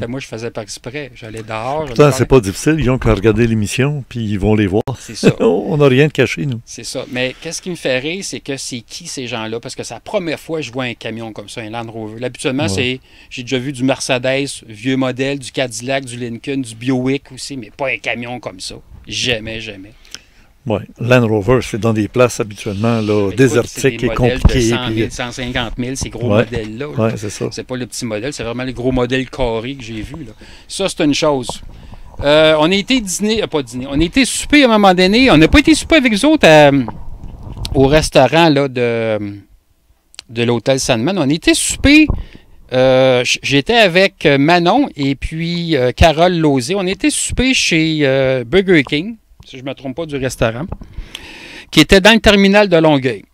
Fait, moi, je faisais pas exprès. J'allais dehors. Pourtant, c'est pas difficile. Ils ont qu'à regarder l'émission, puis ils vont les voir. C'est ça. On n'a rien de caché, nous. C'est ça. Mais qu'est-ce qui me fait rire, c'est que c'est qui ces gens-là? Parce que c'est la première fois que je vois un camion comme ça, un Land Rover. Habituellement, j'ai déjà vu du Mercedes, vieux modèle, du Cadillac, du Lincoln, du Buick aussi, mais pas un camion comme ça. Jamais, jamais. Oui, Land Rover, c'est dans des places habituellement là, désertiques et compliquées. 100 000, 150 000, ces gros modèles-là. Oui, c'est ça. C'est pas le petit modèle, c'est vraiment le gros modèle carré que j'ai vu. Là. Ça, c'est une chose. On a été on a été souper à un moment donné. On n'a pas été souper avec les autres au restaurant là, de l'hôtel Sandman. On a été souper. J'étais avec Manon et puis Carole Lauzé. On a été souper chez Burger King, si je ne me trompe pas, du restaurant, qui était dans le terminal de Longueuil.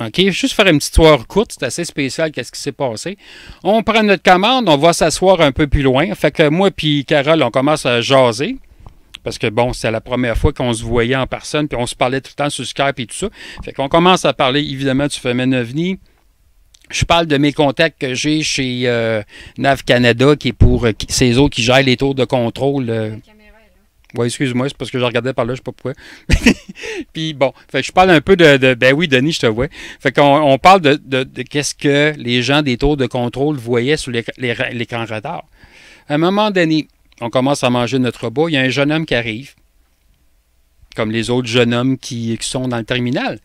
OK? Juste faire une petite histoire courte, c'est assez spécial, qu'est-ce qui s'est passé. On prend notre commande, on va s'asseoir un peu plus loin. Fait que moi puis Carole, on commence à jaser. Parce que, bon, c'était la première fois qu'on se voyait en personne, puis on se parlait tout le temps sur Skype et tout ça. Fait qu'on commence à parler, évidemment, du phénomène OVNI. Je parle de mes contacts que j'ai chez NAV Canada, qui est pour ces autres qui gèrent les tours de contrôle. Oui, excuse-moi, c'est parce que je regardais par là, je ne sais pas pourquoi. Puis bon, fait que je parle un peu ben oui, Denis, je te vois. Fait qu'on parle de qu'est-ce que les gens des tours de contrôle voyaient sur l'écran radar. À un moment donné, on commence à manger notre repas. Il y a un jeune homme qui arrive, comme les autres jeunes hommes qui sont dans le terminal.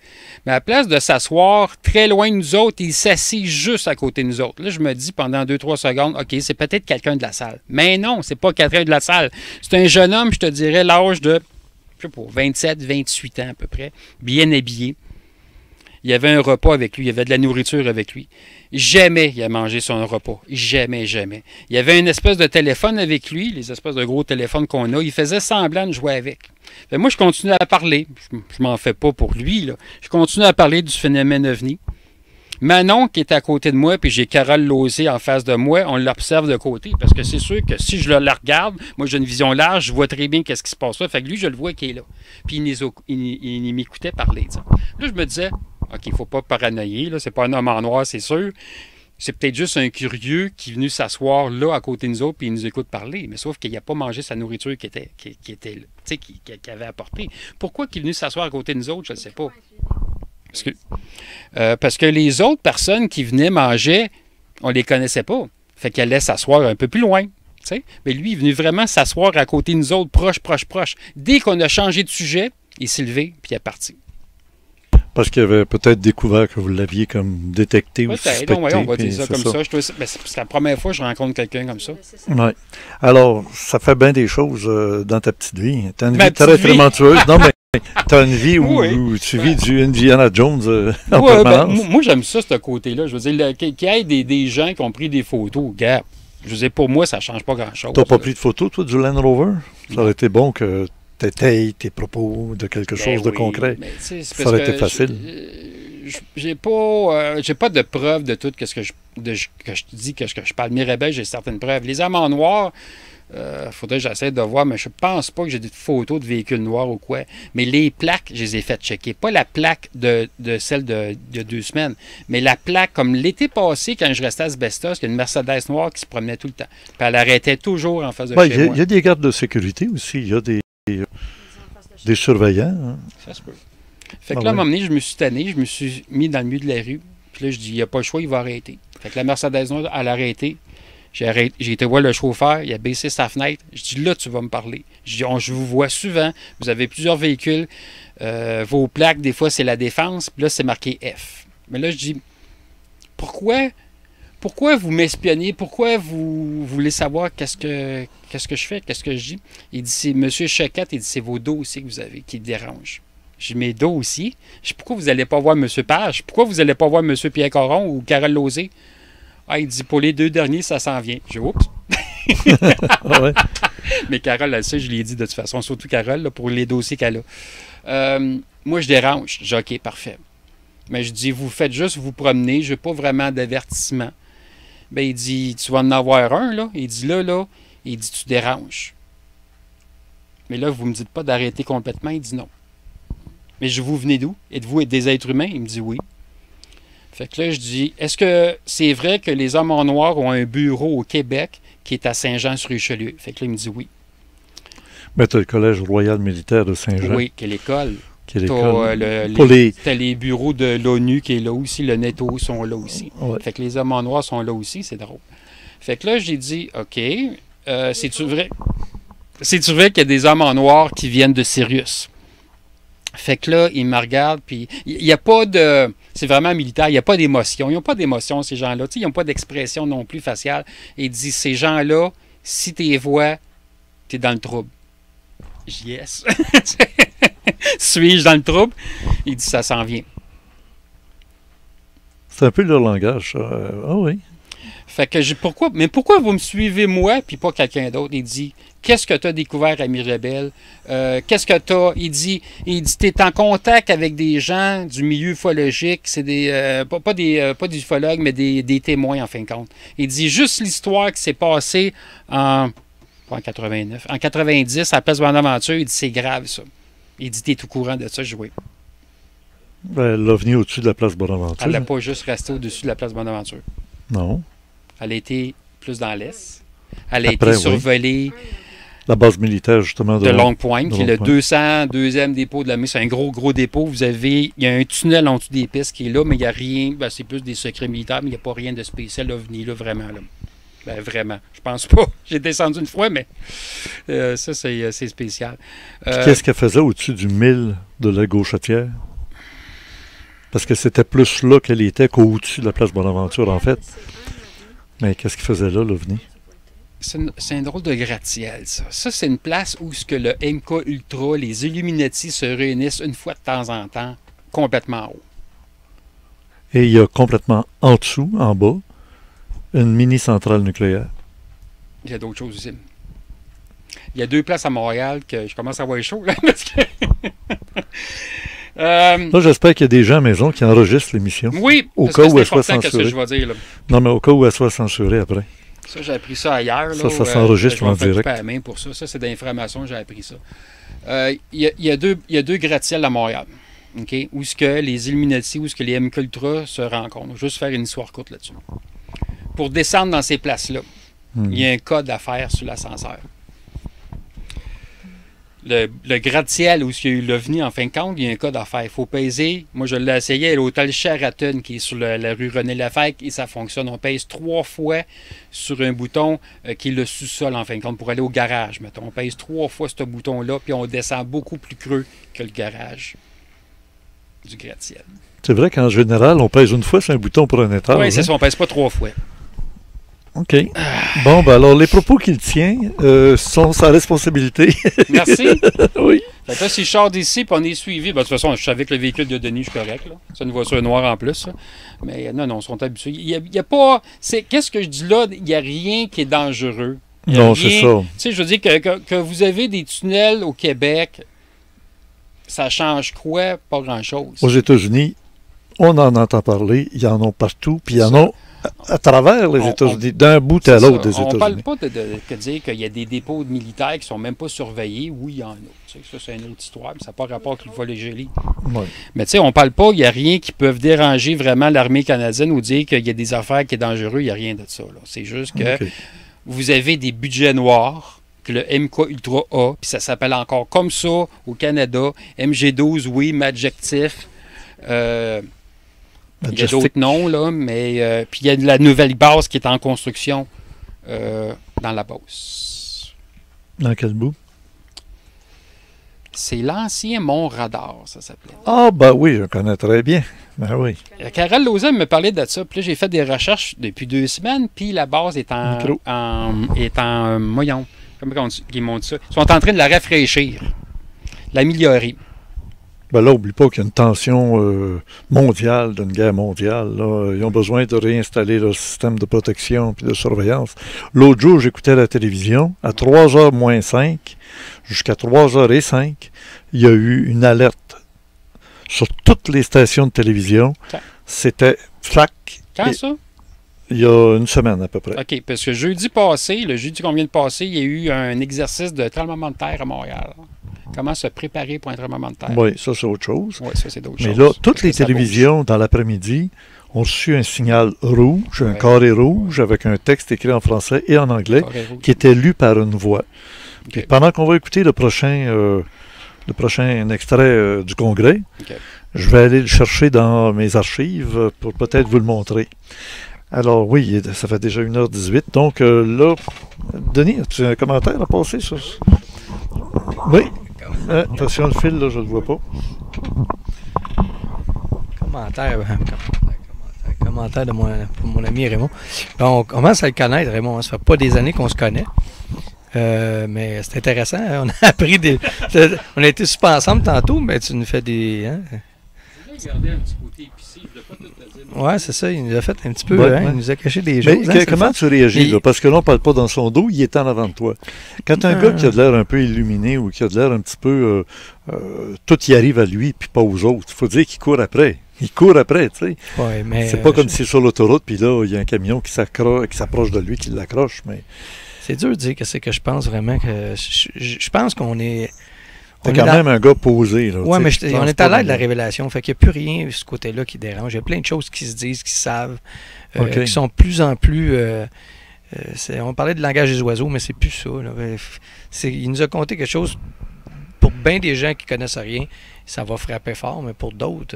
Mais à la place de s'asseoir très loin de nous autres, il s'assit juste à côté de nous autres. Là, je me dis pendant 2-3 secondes, OK, c'est peut-être quelqu'un de la salle. Mais non, c'est pas quelqu'un de la salle. C'est un jeune homme, je te dirais, l'âge de, je sais pas, 27, 28 ans à peu près, bien habillé. Il y avait un repas avec lui, il y avait de la nourriture avec lui. Jamais il a mangé son repas. Jamais, jamais. Il y avait une espèce de téléphone avec lui, les espèces de gros téléphones qu'on a. Il faisait semblant de jouer avec. Fait, moi, je continue à parler. Je m'en fais pas pour lui, là. Je continue à parler du phénomène ovni. Manon, qui est à côté de moi, puis j'ai Carole Lauzé en face de moi, on l'observe de côté. Parce que c'est sûr que si je la regarde, moi, j'ai une vision large, je vois très bien qu'est-ce qui se passe là. Fait que lui, je le vois qui est là. Puis il m'écoutait parler, t'sais. Là, je me disais, OK, il ne faut pas paranoïer, là. C'est pas un homme en noir, c'est sûr. C'est peut-être juste un curieux qui est venu s'asseoir là à côté de nous autres puis il nous écoute parler. Mais sauf qu'il n'a pas mangé sa nourriture qui était là, qu'il avait apportée. Pourquoi il est venu s'asseoir à côté de nous autres, je ne sais pas. Parce que les autres personnes qui venaient manger, on ne les connaissait pas. Fait qu'elle allait s'asseoir un peu plus loin. T'sais? Mais lui, il est venu vraiment s'asseoir à côté de nous autres, proche. Dès qu'on a changé de sujet, il s'est levé puis il est parti. Parce qu'il avait peut-être découvert que vous l'aviez comme détecté ou suspecté. Oui, on va dire ça comme ça. C'est la première fois que je rencontre quelqu'un comme ça. Oui. Alors, ça fait bien des choses dans ta petite vie. Tu as une vie très tumultueuse. Non, mais tu as une vie où tu vis du Indiana Jones en permanence. Moi, j'aime ça, ce côté-là. Je veux dire, qu'il y ait des gens qui ont pris des photos, gars, je veux dire, pour moi, ça ne change pas grand-chose. Tu n'as pas pris de photos, toi, du Land Rover? Ça aurait été bon que t'étayes tes propos de quelque chose de concret. Ça aurait été facile. J'ai pas de preuves de tout que je te dis, que je parle. Mirabel, j'ai certaines preuves. Les amants noirs, faudrait que j'essaie de voir, mais je pense pas que j'ai des photos de véhicules noirs ou quoi. Mais les plaques, je les ai faites checker. Pas la plaque de celle de 2 semaines, mais la plaque, comme l'été passé, quand je restais à Asbestos, il y a une Mercedes noire qui se promenait tout le temps. Puis elle arrêtait toujours en face de chez moi. Il y a des gardes de sécurité aussi. Il y a des surveillants. Hein. Ça se peut. Fait que là, à un moment donné, je me suis tanné, je me suis mis dans le milieu de la rue. Puis là, je dis, il n'y a pas le choix, il va arrêter. Fait que la Mercedes noire, elle a arrêté. J'ai été voir le chauffeur, il a baissé sa fenêtre. Je dis, là, tu vas me parler. Je dis, je vous vois souvent, vous avez plusieurs véhicules. Vos plaques, des fois, c'est la Défense. Puis là, c'est marqué F. Mais là, je dis, pourquoi vous m'espionnez? Pourquoi vous voulez savoir qu'est-ce que je fais? Qu'est-ce que je dis? Il dit, c'est M. Choquette, il dit, c'est vos dossiers que vous avez qui dérangent. J'ai mes dossiers. Je dis, pourquoi vous n'allez pas voir M. Page? Pourquoi vous n'allez pas voir M. Pierre Caron ou Carole Lauzé? Ah, il dit, pour les 2 derniers, ça s'en vient. J'ai oups! Ouais. Mais Carole, elle sait, je l'ai dit de toute façon, surtout Carole, là, pour les dossiers qu'elle a. Moi, je dérange. Je dis, OK, parfait. Mais je dis, vous faites juste vous promener, je n'ai pas vraiment d'avertissement. Ben, il dit, tu vas en avoir un, là. Il dit, là, il dit, tu déranges. Mais là, vous ne me dites pas d'arrêter complètement. Il dit non. Mais vous venez d'où? Êtes-vous des êtres humains? Il me dit oui. Fait que là, je dis, est-ce que c'est vrai que les hommes en noir ont un bureau au Québec qui est à Saint-Jean-sur-Richelieu? Fait que là, il me dit oui. Mais tu as le Collège royal militaire de Saint-Jean. Oui, quelle école. Tu as les bureaux de l'ONU qui est là aussi, le NATO sont là aussi. Ouais. Fait que les hommes en noir sont là aussi, c'est drôle. Fait que là, j'ai dit, OK, c'est-tu vrai? C'est-tu vrai qu'il y a des hommes en noir qui viennent de Sirius? Fait que là, il me regarde, puis il n'y a pas de... C'est vraiment militaire, il n'y a pas d'émotion. Ils n'ont pas d'émotion, ces gens-là. Ils n'ont pas d'expression non plus faciale. Et il dit, ces gens-là, si tu les vois, tu es dans le trouble. Je dis, yes. Suis-je dans le trouble? Il dit, ça s'en vient. C'est un peu leur langage, ça. Ah oui. Fait que pourquoi vous me suivez moi puis pas quelqu'un d'autre? Il dit, qu'est-ce que tu as découvert à Mirabel? Qu'est-ce que tu as? Il dit, tu es en contact avec des gens du milieu ufologique, c'est des pas des ufologues, mais des témoins en fin de compte. Il dit juste l'histoire qui s'est passée en 89, en 90 à la place Bonaventure, il dit c'est grave ça. Il dit, t'es au courant de ça, je oui. Ben, elle a venu au-dessus de la place Bonaventure. Elle n'a pas juste resté au-dessus de la place Bonaventure. Non. Elle a été plus dans l'est. Elle a été survolée. La base militaire, justement, de Longue Pointe, qui est le 202e dépôt de la c'est un gros dépôt. Il y a un tunnel en dessous des pistes qui est là, mais il n'y a rien. Ben, c'est plus des secrets militaires, mais il n'y a pas rien de spécial ovni, là, vraiment. Là. Ben, vraiment. Je pense pas. J'ai descendu une fois, mais ça, c'est spécial. Qu'est-ce qu'elle faisait au-dessus du 1000 de la Gauchetière? Parce que c'était plus là qu'elle était qu'au-dessus de la place Bonaventure, en fait. Mais qu'est-ce qu'il faisait là, l'OVNI? C'est un drôle de gratte-ciel, ça. Ça, c'est une place où ce que le MK Ultra, les Illuminati se réunissent une fois de temps en temps, complètement haut. Et il y a complètement en dessous, en bas, une mini-centrale nucléaire. Il y a d'autres choses aussi. Il y a 2 places à Montréal que je commence à avoir chaud, là, parce que... Là, j'espère qu'il y a des gens à la maison qui enregistrent l'émission. Oui, au parce cas que où c'est elle soit important qu'est-ce que censurée. je vais dire, là. Non, mais au cas où elle soit censurée après. Ça, j'ai appris ça ailleurs. Ça, là, ça s'enregistre je vais en me faire direct. couper la main pour ça. Ça, c'est d'information, j'ai appris ça. Il y a deux gratte-ciels à Montréal. Okay? Où est-ce que les Illuminati, où est-ce que les MK Ultra se rencontrent. Je vais juste faire une histoire courte là-dessus. Pour descendre dans ces places-là, il y a un code à faire sur l'ascenseur. Le gratte-ciel où il y a eu l'OVNI, en fin de compte, il y a un code à faire. Il faut peser. Moi, je l'ai essayé à l'hôtel Sheraton, qui est sur la rue René-Lévesque, et ça fonctionne. On pèse 3 fois sur un bouton qui est le sous-sol, en fin de compte, pour aller au garage. Mettons. On pèse 3 fois ce bouton-là, puis on descend beaucoup plus creux que le garage du gratte-ciel. C'est vrai qu'en général, on pèse une fois sur un bouton pour un étage. Oui, c'est ça. On pèse pas 3 fois. OK. Bon, ben alors, les propos qu'il tient sont sa responsabilité. Merci. Oui. Fait que là, si je sors d'ici, puis on est suivi, ben, de toute façon, je savais que le véhicule de Denis, je suis correct. Là. C'est une voiture noire en plus. Ça. Mais non, ils sont habitués. Il y a pas... Qu'est-ce que je dis là? Il n'y a rien qui est dangereux. Non, c'est ça. Tu sais, je veux dire que vous avez des tunnels au Québec, ça change quoi? Pas grand-chose. Aux États-Unis, on en entend parler. Il y en a partout, puis il y en a à travers les États-Unis, d'un bout à l'autre des États-Unis. On ne parle pas de dire qu'il y a des dépôts de militaires qui ne sont même pas surveillés. Oui, il y en a. Tu sais, ça, c'est une autre histoire. Ça n'a pas rapport avec le volet gelé. Oui. Mais tu sais, on ne parle pas, il n'y a rien qui peut déranger vraiment l'armée canadienne ou dire qu'il y a des affaires qui sont dangereuses. Il n'y a rien de ça. C'est juste que vous avez des budgets noirs que le MK Ultra a, puis ça s'appelle encore comme ça au Canada. MG12, oui, Madjectif. Il y a d'autres noms, là, mais puis il y a la nouvelle base qui est en construction dans la Beauce. Dans quel bout? C'est l'ancien Mont Radar, ça s'appelait. Ah, ben oui, je connais très bien. Ben oui. Carole Lauzin me parlait de ça, puis là, j'ai fait des recherches depuis 2 semaines, puis la base est en moyon. Comment ils montent ça? Ils sont en train de la rafraîchir, l'améliorer. Ben là, n'oublie pas qu'il y a une tension mondiale, d'une guerre mondiale. Là. Ils ont besoin de réinstaller leur système de protection et de surveillance. L'autre jour, j'écoutais la télévision. À 3h moins 5, jusqu'à 3h05, il y a eu une alerte sur toutes les stations de télévision. C'était flac. Quand ça? Il y a une semaine à peu près. OK, parce que jeudi passé, le jeudi qu'on vient de passer, il y a eu un exercice de tremblement de terre à Montréal. Comment se préparer pour un tremblement de terre. Oui, ça, c'est autre chose. Oui, ça, c'est d'autres choses. Mais là, toutes les télévisions, dans l'après-midi, ont reçu un signal rouge, un carré rouge, avec un texte écrit en français et en anglais, qui était lu par une voix. Puis pendant qu'on va écouter le prochain extrait du Congrès, je vais aller le chercher dans mes archives pour peut-être vous le montrer. Alors oui, ça fait déjà 1h18. Donc là, Denis, as-tu un commentaire à passer sur ça? Oui. Attention, le fil, là, je ne le vois pas. Commentaire de mon ami Raymond. Bon, on commence à le connaître, Raymond. Ça fait pas des années qu'on se connaît. Mais c'est intéressant. Hein? On a appris on a été super ensemble tantôt, mais tu nous fais des... Hein? Oui, c'est ça. Il nous a fait un petit peu. Il nous a caché des choses. Mais comment tu réagis? Là? Parce que là, on ne parle pas dans son dos, il est en avant de toi. Quand un gars qui a de l'air un peu illuminé ou qui a de l'air un petit peu... tout y arrive à lui, puis pas aux autres. Il faut dire qu'il court après. Il court après, tu sais. Ouais, mais c'est pas comme si sur l'autoroute, puis là, il y a un camion qui s'approche de lui, qui l'accroche. Mais... C'est dur de dire que c'est que je pense vraiment que... Je pense qu'on est... T'es quand même un gars posé. Oui, mais on est à l'aide de la révélation. Fait qu'il n'y a plus rien de ce côté-là qui dérange. Il y a plein de choses qui se disent, qui se savent, qui sont de plus en plus... on parlait de langage des oiseaux, mais c'est plus ça. Là. Il nous a conté quelque chose, pour bien des gens qui ne connaissent rien, ça va frapper fort, mais pour d'autres,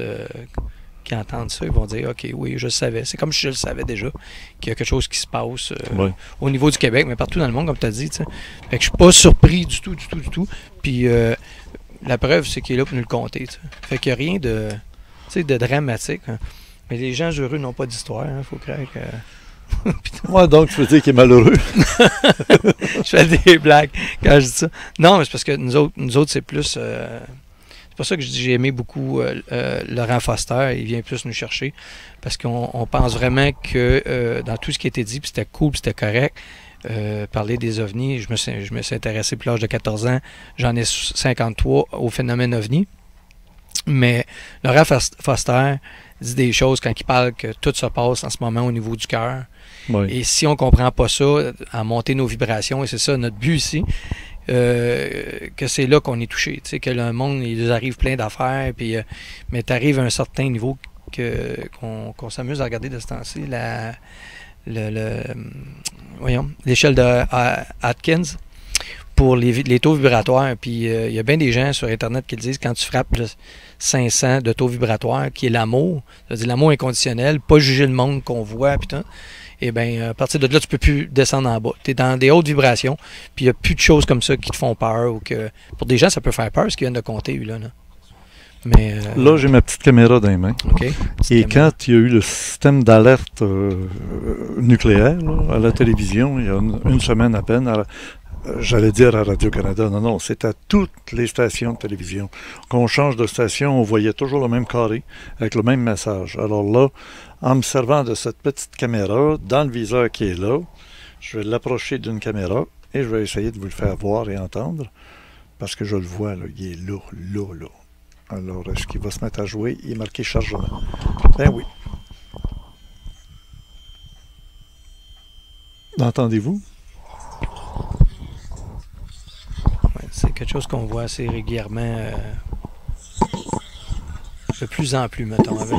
qui entendent ça, ils vont dire « OK, oui, je le savais. » C'est comme si je le savais déjà, qu'il y a quelque chose qui se passe au niveau du Québec, mais partout dans le monde, comme tu as dit. T'sais. Fait que je suis pas surpris du tout. Puis la preuve, c'est qu'il est là pour nous le compter. T'sais. Fait qu'il n'y a rien de dramatique. Hein. Mais les gens heureux n'ont pas d'histoire. Il faut croire que... Moi, donc, tu veux dire qu'il est malheureux? Je fais des blagues quand je dis ça. Non, mais c'est parce que nous autres c'est plus... c'est pour ça que je dis j'ai aimé beaucoup Laurent Foster. Il vient plus nous chercher parce qu'on pense vraiment que dans tout ce qui a été dit, puis c'était cool, puis c'était correct, parler des ovnis, je me suis intéressé depuis l'âge de 14 ans. J'en ai 53 au phénomène ovni. Mais Laurent Foster dit des choses quand il parle que tout se passe en ce moment au niveau du cœur. Oui. Et si on ne comprend pas ça, à monter nos vibrations, et c'est ça notre but ici, que c'est là qu'on est touché. Tu sais, que le monde, il nous arrive plein d'affaires, puis, mais tu arrives à un certain niveau qu'on s'amuse à regarder de ce temps-ci. L'échelle de Atkins pour les taux vibratoires. Puis il y a bien des gens sur Internet qui le disent, quand tu frappes le 500 de taux vibratoire, qui est l'amour, c'est-à-dire l'amour inconditionnel, pas juger le monde qu'on voit, putain. Et bien, à partir de là, tu ne peux plus descendre en bas. Tu es dans des hautes vibrations, puis il n'y a plus de choses comme ça qui te font peur. Ou que pour des gens, ça peut faire peur, ce qu'ils viennent de compter, là. Mais, là, j'ai ma petite caméra dans les mains. Okay. Et quand il y a eu le système d'alerte nucléaire là, à la télévision, il y a une semaine à peine, j'allais dire à Radio-Canada, non, c'est à toutes les stations de télévision. Quand on change de station, on voyait toujours le même carré, avec le même message. Alors là, en me servant de cette petite caméra, dans le viseur qui est là, je vais l'approcher d'une caméra et je vais essayer de vous le faire voir et entendre, parce que je le vois, là, il est là. Alors, est-ce qu'il va se mettre à jouer? Il est marqué chargement. Ben oui. L'entendez-vous? Ouais, c'est quelque chose qu'on voit assez régulièrement, de plus en plus, mettons, avec.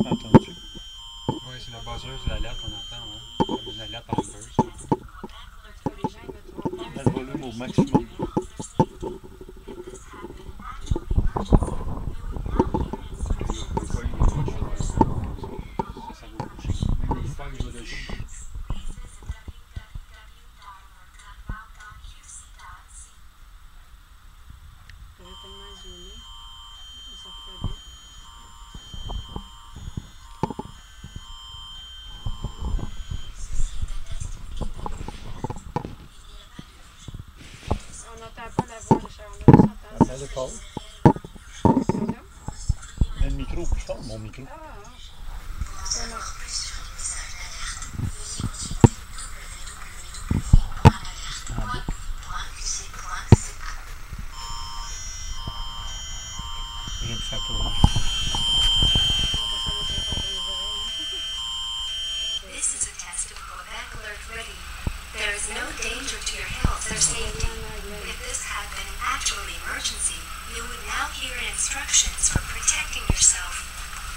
Entendu? Oui, c'est la buzzeuse de l'alerte qu'on entend. Hein? Une alerte en buzz. Dans le volume au maximum. Mets le micro plus fort, mon micro. This is a test of Quebec Alert Ready. There is no danger to your health or safety. If this had been an actual emergency, you would now hear instructions for protecting yourself.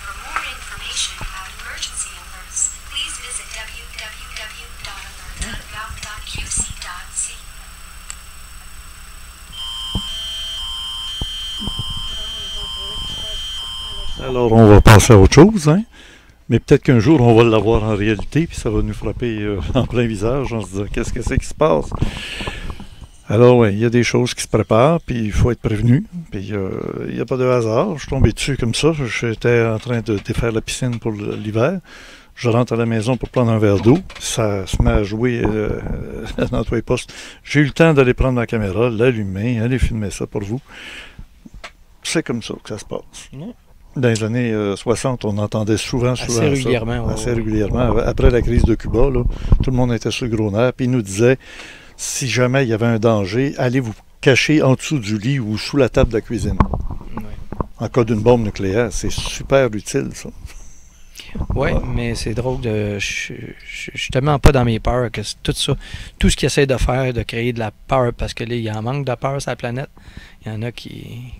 For more information about emergency alerts, please visit www.alert.gov.qc.ca. Alors, on va passer à autre chose, hein? Mais peut-être qu'un jour, on va l'avoir en réalité, puis ça va nous frapper en plein visage, en se disant, qu'est-ce que c'est qui se passe? Alors, oui, il y a des choses qui se préparent, puis il faut être prévenu. Puis, il n'y a pas de hasard. Je suis tombé dessus comme ça. J'étais en train de défaire la piscine pour l'hiver. Je rentre à la maison pour prendre un verre d'eau. Ça se met à jouer dans tous les postes. J'ai eu le temps d'aller prendre ma caméra, l'allumer, aller filmer ça pour vous. C'est comme ça que ça se passe. Dans les années 60, on entendait souvent assez régulièrement, ça. Assez régulièrement. Après la crise de Cuba, là, tout le monde était sur le gros nerf. Puis il nous disait, si jamais il y avait un danger, allez vous cacher en dessous du lit ou sous la table de la cuisine. Oui. En cas d'une bombe nucléaire, c'est super utile, ça. Oui, mais c'est drôle. Je suis tellement pas dans mes peurs que tout ça, tout ce qu'ils essaie de faire, de créer de la peur, parce que là, il y en manque de peur sur la planète. Il y en a qui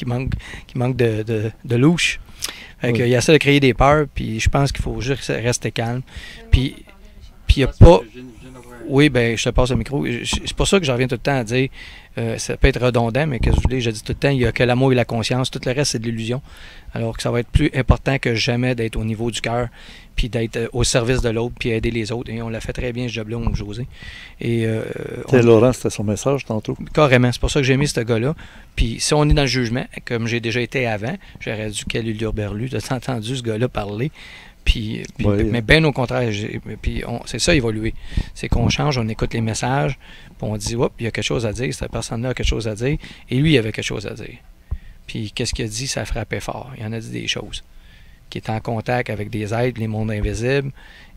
manquent de louche. Fait qu'il essaie de créer des peurs, puis je pense qu'il faut juste rester calme. Puis il n'y a pas... Oui, ben je te passe le micro. C'est pour ça que j'en reviens tout le temps à dire, ça peut être redondant, mais que je dis tout le temps, il n'y a que l'amour et la conscience. Tout le reste, c'est de l'illusion. Alors que ça va être plus important que jamais d'être au niveau du cœur, puis d'être au service de l'autre, puis aider les autres. Et on l'a fait très bien, ce job-là, José. Et Laurent, c'était son message tantôt. Carrément. C'est pour ça que j'ai mis ce gars-là. Puis si on est dans le jugement, comme j'ai déjà été avant, j'aurais dû quel hurluberlu de entendu ce gars-là parler. Mais bien au contraire, c'est ça évoluer. C'est qu'on change, on écoute les messages, puis on dit, il y a quelque chose à dire, cette personne-là a quelque chose à dire, et lui, il avait quelque chose à dire. Puis qu'est-ce qu'il a dit, ça frappait fort. Il en a dit des choses. Qui est en contact avec des êtres, les mondes invisibles,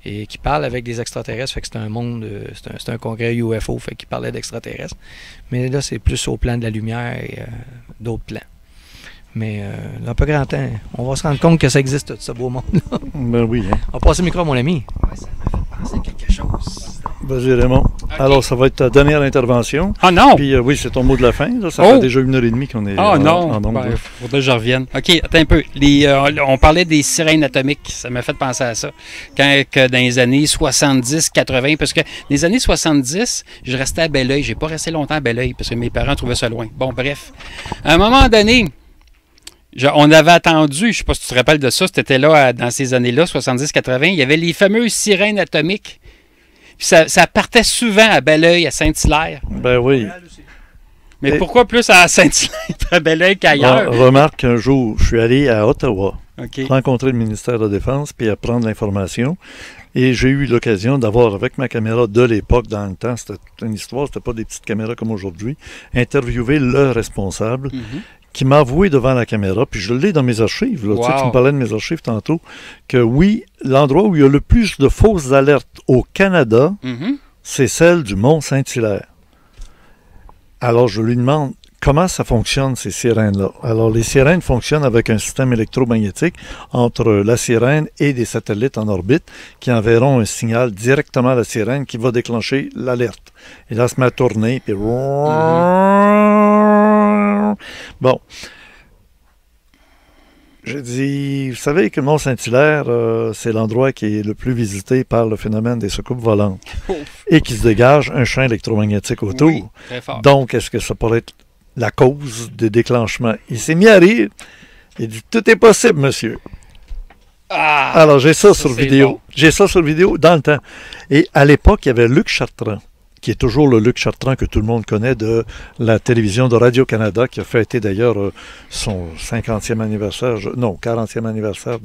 et qui parle avec des extraterrestres, fait que c'est un monde, c'est un congrès UFO, fait qu'il parlait d'extraterrestres. Mais là, c'est plus au plan de la lumière et d'autres plans. Mais dans pas grand temps, on va se rendre compte que ça existe, tout ce beau monde-là. Ben oui. Hein. On va passer le micro à mon ami. Ouais, ça m'a fait penser à quelque chose. Vas-y, Raymond. Okay. Alors, ça va être ta dernière intervention. Ah non! Puis oui, c'est ton mot de la fin. Là. Ça fait déjà 1h30 qu'on est en nombre. Ben, faudrait que je revienne. OK, attends un peu. On parlait des sirènes atomiques. Ça m'a fait penser à ça. Quand dans les années 70, 80, parce que dans les années 70, je restais à Belleuil. J'ai pas resté longtemps à Belleuil parce que mes parents trouvaient ça loin. Bon, bref. À un moment donné, on avait attendu, je ne sais pas si tu te rappelles de ça, c'était là dans ces années-là, 70-80, il y avait les fameuses sirènes atomiques. Puis ça partait souvent à Belleuil, à Saint-Hilaire. Ben oui. Mais pourquoi plus à Saint-Hilaire, à Belleuil qu'ailleurs? Remarque qu'un jour, je suis allé à Ottawa, rencontrer le ministère de la Défense, puis apprendre l'information. Et j'ai eu l'occasion d'avoir, avec ma caméra de l'époque, dans le temps, c'était une histoire, c'était pas des petites caméras comme aujourd'hui, interviewer le responsable, qui m'a avoué devant la caméra, puis je l'ai dans mes archives. Là. Wow. Tu sais, tu me parlais de mes archives tantôt, que oui, l'endroit où il y a le plus de fausses alertes au Canada, c'est celle du Mont-Saint-Hilaire. Alors, je lui demande comment ça fonctionne, ces sirènes-là. Alors, les sirènes fonctionnent avec un système électromagnétique entre la sirène et des satellites en orbite qui enverront un signal directement à la sirène qui va déclencher l'alerte. Et là, ça se met à tourner, puis... Bon. J'ai dit, vous savez que le Mont-Saint-Hilaire, c'est l'endroit qui est le plus visité par le phénomène des soucoupes volantes et qui se dégage un champ électromagnétique autour. Oui, très fort. Donc, est-ce que ça pourrait être la cause des déclenchements? Il s'est mis à rire. Il dit, tout est possible, monsieur. Ah, alors, j'ai ça sur vidéo. Bon. J'ai ça sur vidéo dans le temps. Et à l'époque, il y avait Luc Chartrand, qui est toujours le Luc Chartrand que tout le monde connaît de la télévision de Radio-Canada, qui a fêté d'ailleurs son 50e anniversaire, 40e anniversaire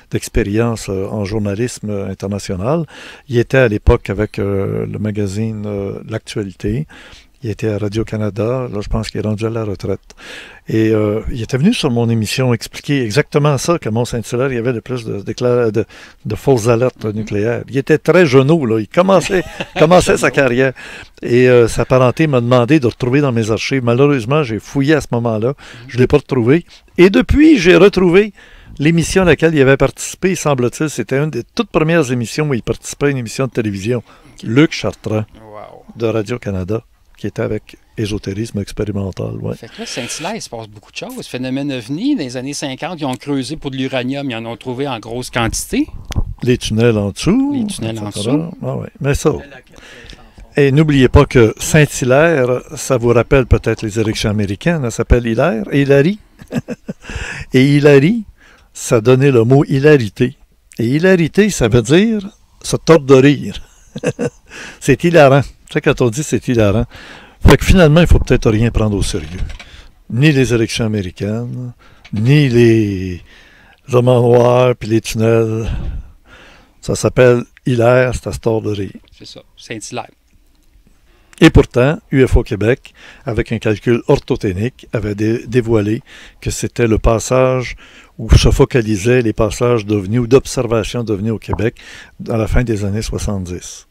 d'expérience en journalisme international. Il était à l'époque avec le magazine L'Actualité. Il était à Radio-Canada. Là, je pense qu'il est rendu à la retraite. Et il était venu sur mon émission expliquer exactement ça, qu'à Mont-Saint-Hilaire, il y avait de plus de fausses alertes nucléaires. Il était très genou, là. Il commençait sa carrière. Et sa parenté m'a demandé de retrouver dans mes archives. Malheureusement, j'ai fouillé à ce moment-là. Je ne l'ai pas retrouvé. Et depuis, j'ai retrouvé l'émission à laquelle il avait participé, semble-t-il. C'était une des toutes premières émissions où il participait à une émission de télévision. Luc Chartrand, de Radio-Canada, qui était avec ésotérisme expérimental. Ouais. Fait que là, Saint-Hilaire, il se passe beaucoup de choses. Phénomène ovni, dans les années 50, ils ont creusé pour de l'uranium, ils en ont trouvé en grosse quantité. Les tunnels en dessous. Les tunnels en dessous. Ah ouais. Mais ça. Et n'oubliez pas que Saint-Hilaire, ça vous rappelle peut-être les élections américaines, ça s'appelle Hillary. Et Hillary, ça donnait le mot hilarité. Et hilarité, ça veut dire se tordre de rire. C'est hilarant. Tu sais, quand on dit c'est hilarant. Fait que finalement, il ne faut peut-être rien prendre au sérieux. Ni les élections américaines, ni les romans noirs, puis les tunnels. Ça s'appelle Hilaire, c'est à se tordre de rire. C'est ça, Saint-Hilaire. Et pourtant, UFO Québec, avec un calcul orthothénique, avait dévoilé que c'était le passage où se focalisaient les passages d'OVNI ou d'observation d'OVNI au Québec dans la fin des années 70.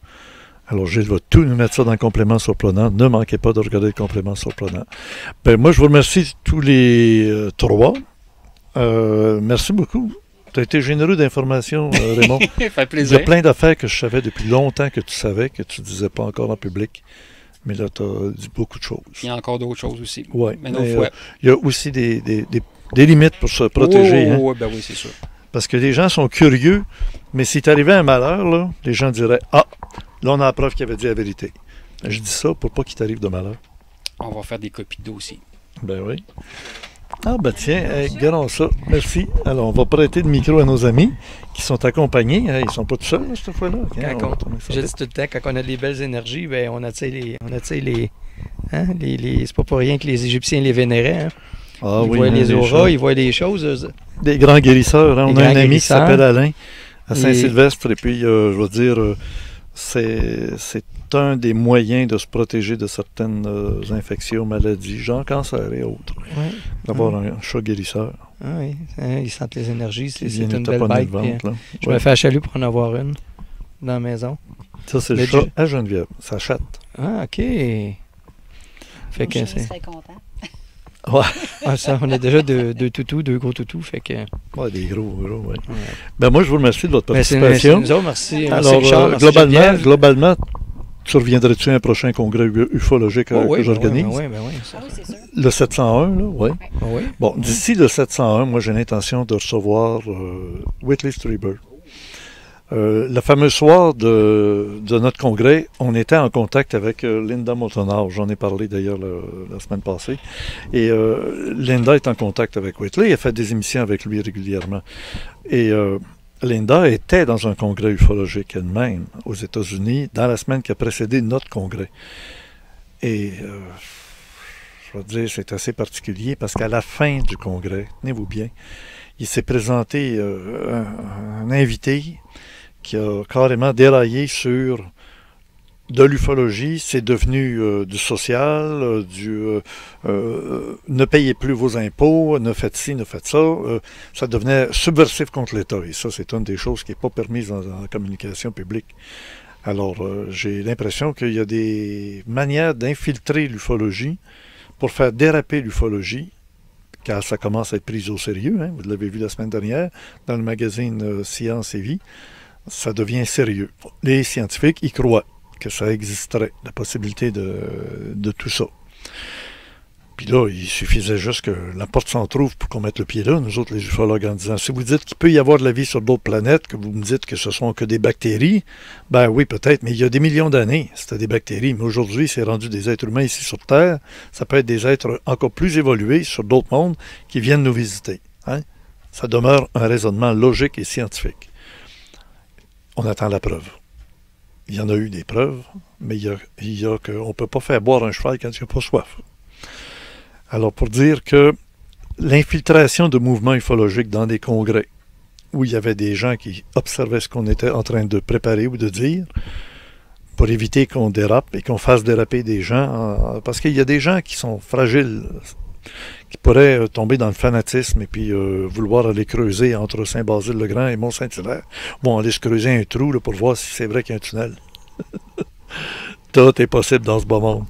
Alors, Gilles va tout nous mettre ça dans le complément surprenant. Ne manquez pas de regarder le complément surprenant. Ben, moi, je vous remercie tous les trois. Merci beaucoup. Tu as été généreux d'informations, Raymond. Ça fait plaisir. Il y a plein d'affaires que je savais depuis longtemps que tu savais, que tu ne disais pas encore en public. Mais là, tu as dit beaucoup de choses. Il y a encore d'autres choses aussi. Oui. Mais il y a aussi des limites pour se protéger. Oh, ben oui, c'est sûr. Parce que les gens sont curieux, mais si t'arrivait un malheur, là, les gens diraient « Ah, là, on a la preuve qu'il avait dit la vérité. » Je dis ça pour pas qu'il t'arrive de malheur. On va faire des copies de dossiers. Ben oui. Ah ben tiens, regardons ça. Merci. Alors, on va prêter le micro à nos amis qui sont accompagnés. Ils ne sont pas tout seuls, cette fois-là. Je dis tout le temps, quand on a des belles énergies, ben, on attire les c'est pas pour rien que les Égyptiens les vénéraient. Hein. Ah, ils oui, voient les auras, choses. ils voient les choses. Des grands guérisseurs. Hein. On a un ami qui s'appelle Alain, à Saint-Sylvestre. Et puis, je veux dire, c'est un des moyens de se protéger de certaines infections, maladies, genre cancer et autres. Ouais. D'avoir un chat guérisseur. Ah oui, ils sentent les énergies. C'est une belle bête. Je me fais à chalut pour en avoir une dans la maison. Ça, c'est le chat à Geneviève. Ça chatte. Ah, OK. Fait que je serais content. Ouais. Ah, ça, on a déjà deux toutous, deux gros toutous. Fait que... Ouais, des gros, ouais. Ben, moi, je vous remercie de votre participation. C'est nous autres, merci. Alors, Richard, globalement, tu reviendrais-tu à un prochain congrès ufologique que j'organise? Oui, c'est sûr. Le 701, là, oui. Oui. Bon, d'ici le 701, moi, j'ai l'intention de recevoir Whitley Strieber. Le fameux soir de notre congrès, on était en contact avec Linda Moultonard. J'en ai parlé d'ailleurs la semaine passée. Et Linda est en contact avec Whitley. Elle fait des émissions avec lui régulièrement. Et Linda était dans un congrès ufologique elle-même aux États-Unis dans la semaine qui a précédé notre congrès. Et je vais dire, c'est assez particulier parce qu'à la fin du congrès, tenez-vous bien, il s'est présenté un invité qui a carrément déraillé sur de l'ufologie, c'est devenu du social, ne payez plus vos impôts, ne faites ci, ne faites ça. Ça devenait subversif contre l'État. Et ça, c'est une des choses qui n'est pas permise dans la communication publique. Alors, j'ai l'impression qu'il y a des manières d'infiltrer l'ufologie pour faire déraper l'ufologie, car ça commence à être pris au sérieux. Hein, vous l'avez vu la semaine dernière dans le magazine Science et Vie. Ça devient sérieux. Les scientifiques y croient que ça existerait, la possibilité de tout ça. Puis là, il suffisait juste que la porte s'en trouve pour qu'on mette le pied là, nous autres les ufologues, en disant, si vous dites qu'il peut y avoir de la vie sur d'autres planètes, que vous me dites que ce sont que des bactéries, ben oui, peut-être, mais il y a des millions d'années, c'était des bactéries, mais aujourd'hui, c'est rendu des êtres humains ici sur Terre, ça peut être des êtres encore plus évolués sur d'autres mondes qui viennent nous visiter. Hein? Ça demeure un raisonnement logique et scientifique. On attend la preuve. Il y en a eu des preuves, mais il y a qu'on ne peut pas faire boire un cheval quand il n'a pas soif. Alors, pour dire que l'infiltration de mouvements ufologiques dans des congrès, où il y avait des gens qui observaient ce qu'on était en train de préparer ou de dire, pour éviter qu'on dérape et qu'on fasse déraper des gens, parce qu'il y a des gens qui sont fragiles, qui pourraient tomber dans le fanatisme et puis vouloir aller creuser entre Saint-Basile-le-Grand et Mont-Saint-Hilaire. Bon, aller se creuser un trou là, pour voir si c'est vrai qu'il y a un tunnel. Tout est possible dans ce beau monde.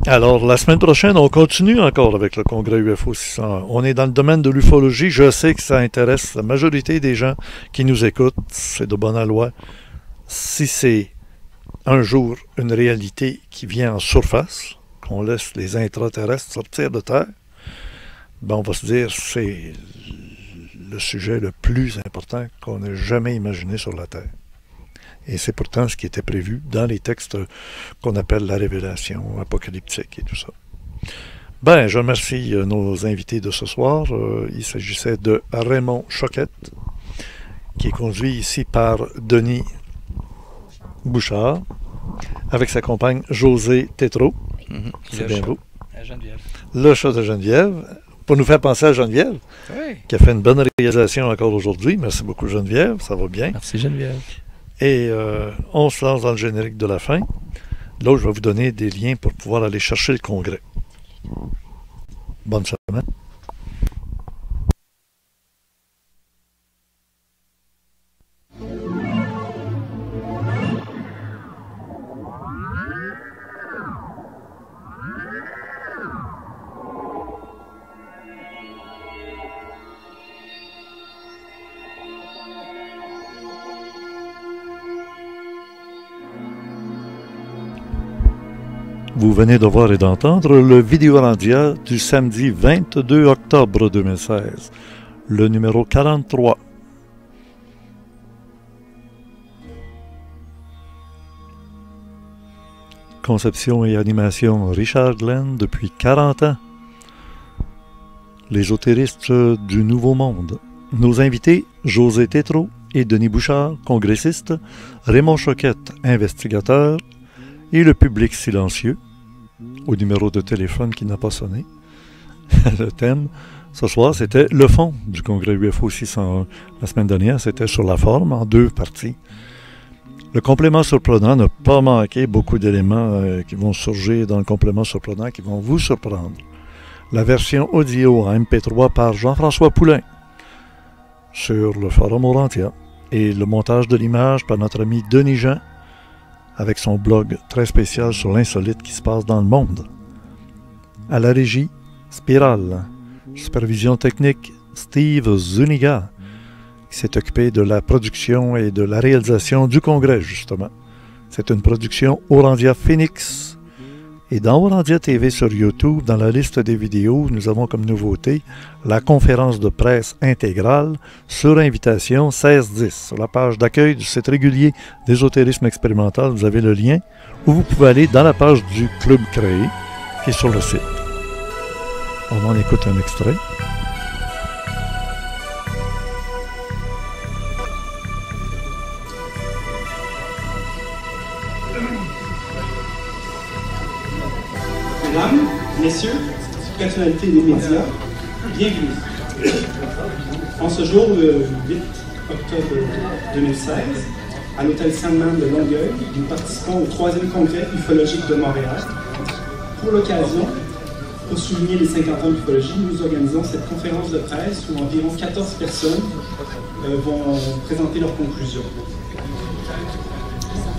Alors, la semaine prochaine, on continue encore avec le congrès UFO 601. On est dans le domaine de l'ufologie. Je sais que ça intéresse la majorité des gens qui nous écoutent. C'est de bonne loi. Si c'est un jour une réalité qui vient en surface, qu'on laisse les intraterrestres sortir de Terre, ben on va se dire c'est le sujet le plus important qu'on ait jamais imaginé sur la Terre. Et c'est pourtant ce qui était prévu dans les textes qu'on appelle la révélation apocalyptique et tout ça. Ben, je remercie nos invités de ce soir. Il s'agissait de Raymond Choquette, qui est conduit ici par Denis Bouchard, avec sa compagne Josée Tétrault. C'est bien beau. Geneviève. Le chat de Geneviève. Pour nous faire penser à Geneviève, oui, qui a fait une bonne réalisation encore aujourd'hui. Merci beaucoup, Geneviève. Ça va bien. Merci, Geneviève. Et on se lance dans le générique de la fin. Là, je vais vous donner des liens pour pouvoir aller chercher le congrès. Bonne semaine. Vous venez de voir et d'entendre le Vidéorandia du samedi 22 octobre 2016, le numéro 43. Conception et animation Richard Glenn depuis 40 ans. L'ésotéristes du Nouveau Monde. Nos invités, José Tétrault et Denis Bouchard, congressistes, Raymond Choquette, investigateur, et le public silencieux, au numéro de téléphone qui n'a pas sonné. Le thème, ce soir, c'était le fond du congrès UFO 601. La semaine dernière, c'était sur la forme, en 2 parties. Le complément surprenant n'a pas manqué beaucoup d'éléments qui vont surgir dans le complément surprenant qui vont vous surprendre. La version audio en MP3 par Jean-François Poulain sur le forum Orantia et le montage de l'image par notre ami Denis Jean avec son blog très spécial sur l'insolite qui se passe dans le monde. À la régie, Spirale. Supervision technique, Steve Zuniga, qui s'est occupé de la production et de la réalisation du congrès, justement. C'est une production Orandia Phoenix. Et dans Orandia TV sur YouTube, dans la liste des vidéos, nous avons comme nouveauté la conférence de presse intégrale sur invitation 1610. Sur la page d'accueil du site régulier d'Ésotérisme Expérimental, vous avez le lien où vous pouvez aller dans la page du club créé qui est sur le site. On en écoute un extrait. Mesdames, messieurs, personnalités des médias, bienvenue. En ce jour, le 8 octobre 2016, à l'hôtel Sandman de Longueuil, nous participons au 3e congrès ufologique de Montréal. Pour l'occasion, pour souligner les 50 ans d'ufologie, nous organisons cette conférence de presse où environ 14 personnes vont présenter leurs conclusions.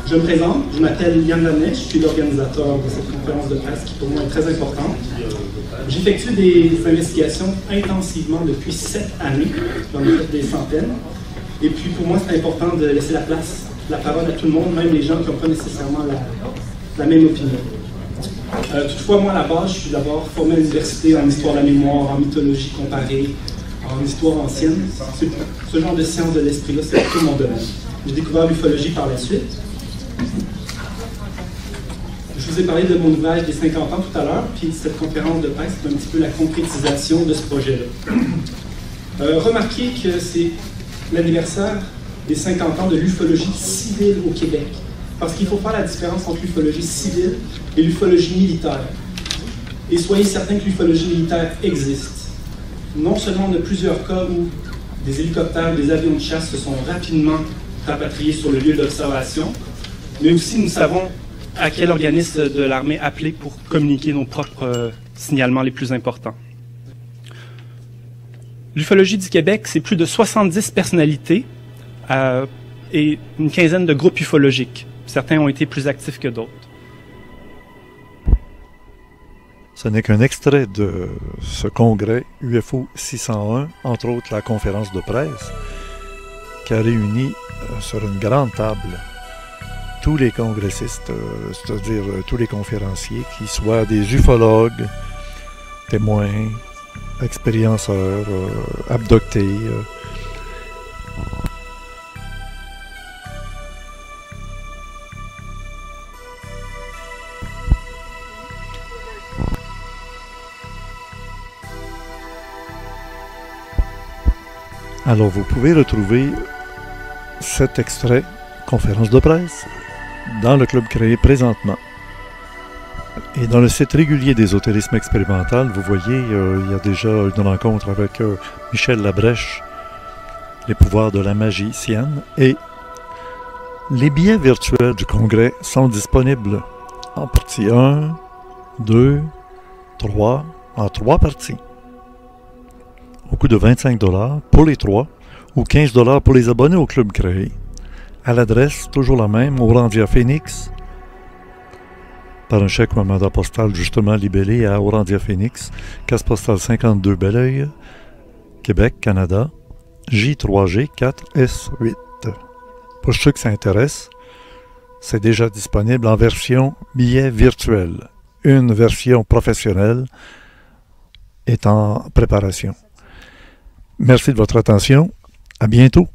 Je me présente, je m'appelle Yann Lanet, je suis l'organisateur de cette conférence de presse qui pour moi est très importante. J'effectue des investigations intensivement depuis 7 années, j'en ai fait des centaines. Et puis pour moi c'est important de laisser la parole à tout le monde, même les gens qui n'ont pas nécessairement la même opinion. Toutefois, moi à la base, je suis d'abord formé à l'université en histoire de la mémoire, en mythologie comparée, en histoire ancienne. Ce genre de science de l'esprit-là, c'est tout mon domaine. J'ai découvert l'ufologie par la suite. Je vous ai parlé de mon ouvrage des 50 ans tout à l'heure, puis cette conférence de presse, c'est un petit peu la concrétisation de ce projet-là. Remarquez que c'est l'anniversaire des 50 ans de l'ufologie civile au Québec, parce qu'il faut faire la différence entre l'ufologie civile et l'ufologie militaire. Et soyez certains que l'ufologie militaire existe. Non seulement on a plusieurs cas où des hélicoptères, des avions de chasse se sont rapidement rapatriés sur le lieu d'observation, mais aussi nous savons à quel organisme de l'armée appeler pour communiquer nos propres signalements les plus importants. L'ufologie du Québec, c'est plus de 70 personnalités et une quinzaine de groupes ufologiques. Certains ont été plus actifs que d'autres. Ce n'est qu'un extrait de ce congrès UFO 601, entre autres la conférence de presse, qui a réuni sur une grande table tous les congressistes, c'est-à-dire tous les conférenciers, qui soient des ufologues, témoins, expérienceurs, abductés. Alors, vous pouvez retrouver cet extrait, conférence de presse, dans le club créé présentement. Et dans le site régulier d'Ésotérisme Expérimental, vous voyez, il y a déjà une rencontre avec Michel Labrèche, les pouvoirs de la magicienne, et les billets virtuels du congrès sont disponibles en partie 1, 2, 3, en 3 parties. Au coût de 25 $ pour les 3 ou 15 $ pour les abonnés au club créé. À l'adresse, toujours la même, Orandia Phoenix, par un chèque ou un mandat postal justement libellé à Orandia Phoenix, casse postale 52 Belleuil, Québec, Canada, J3G 4S8. Pour ceux que ça intéresse, c'est déjà disponible en version billet virtuel. une version professionnelle est en préparation. Merci de votre attention. À bientôt.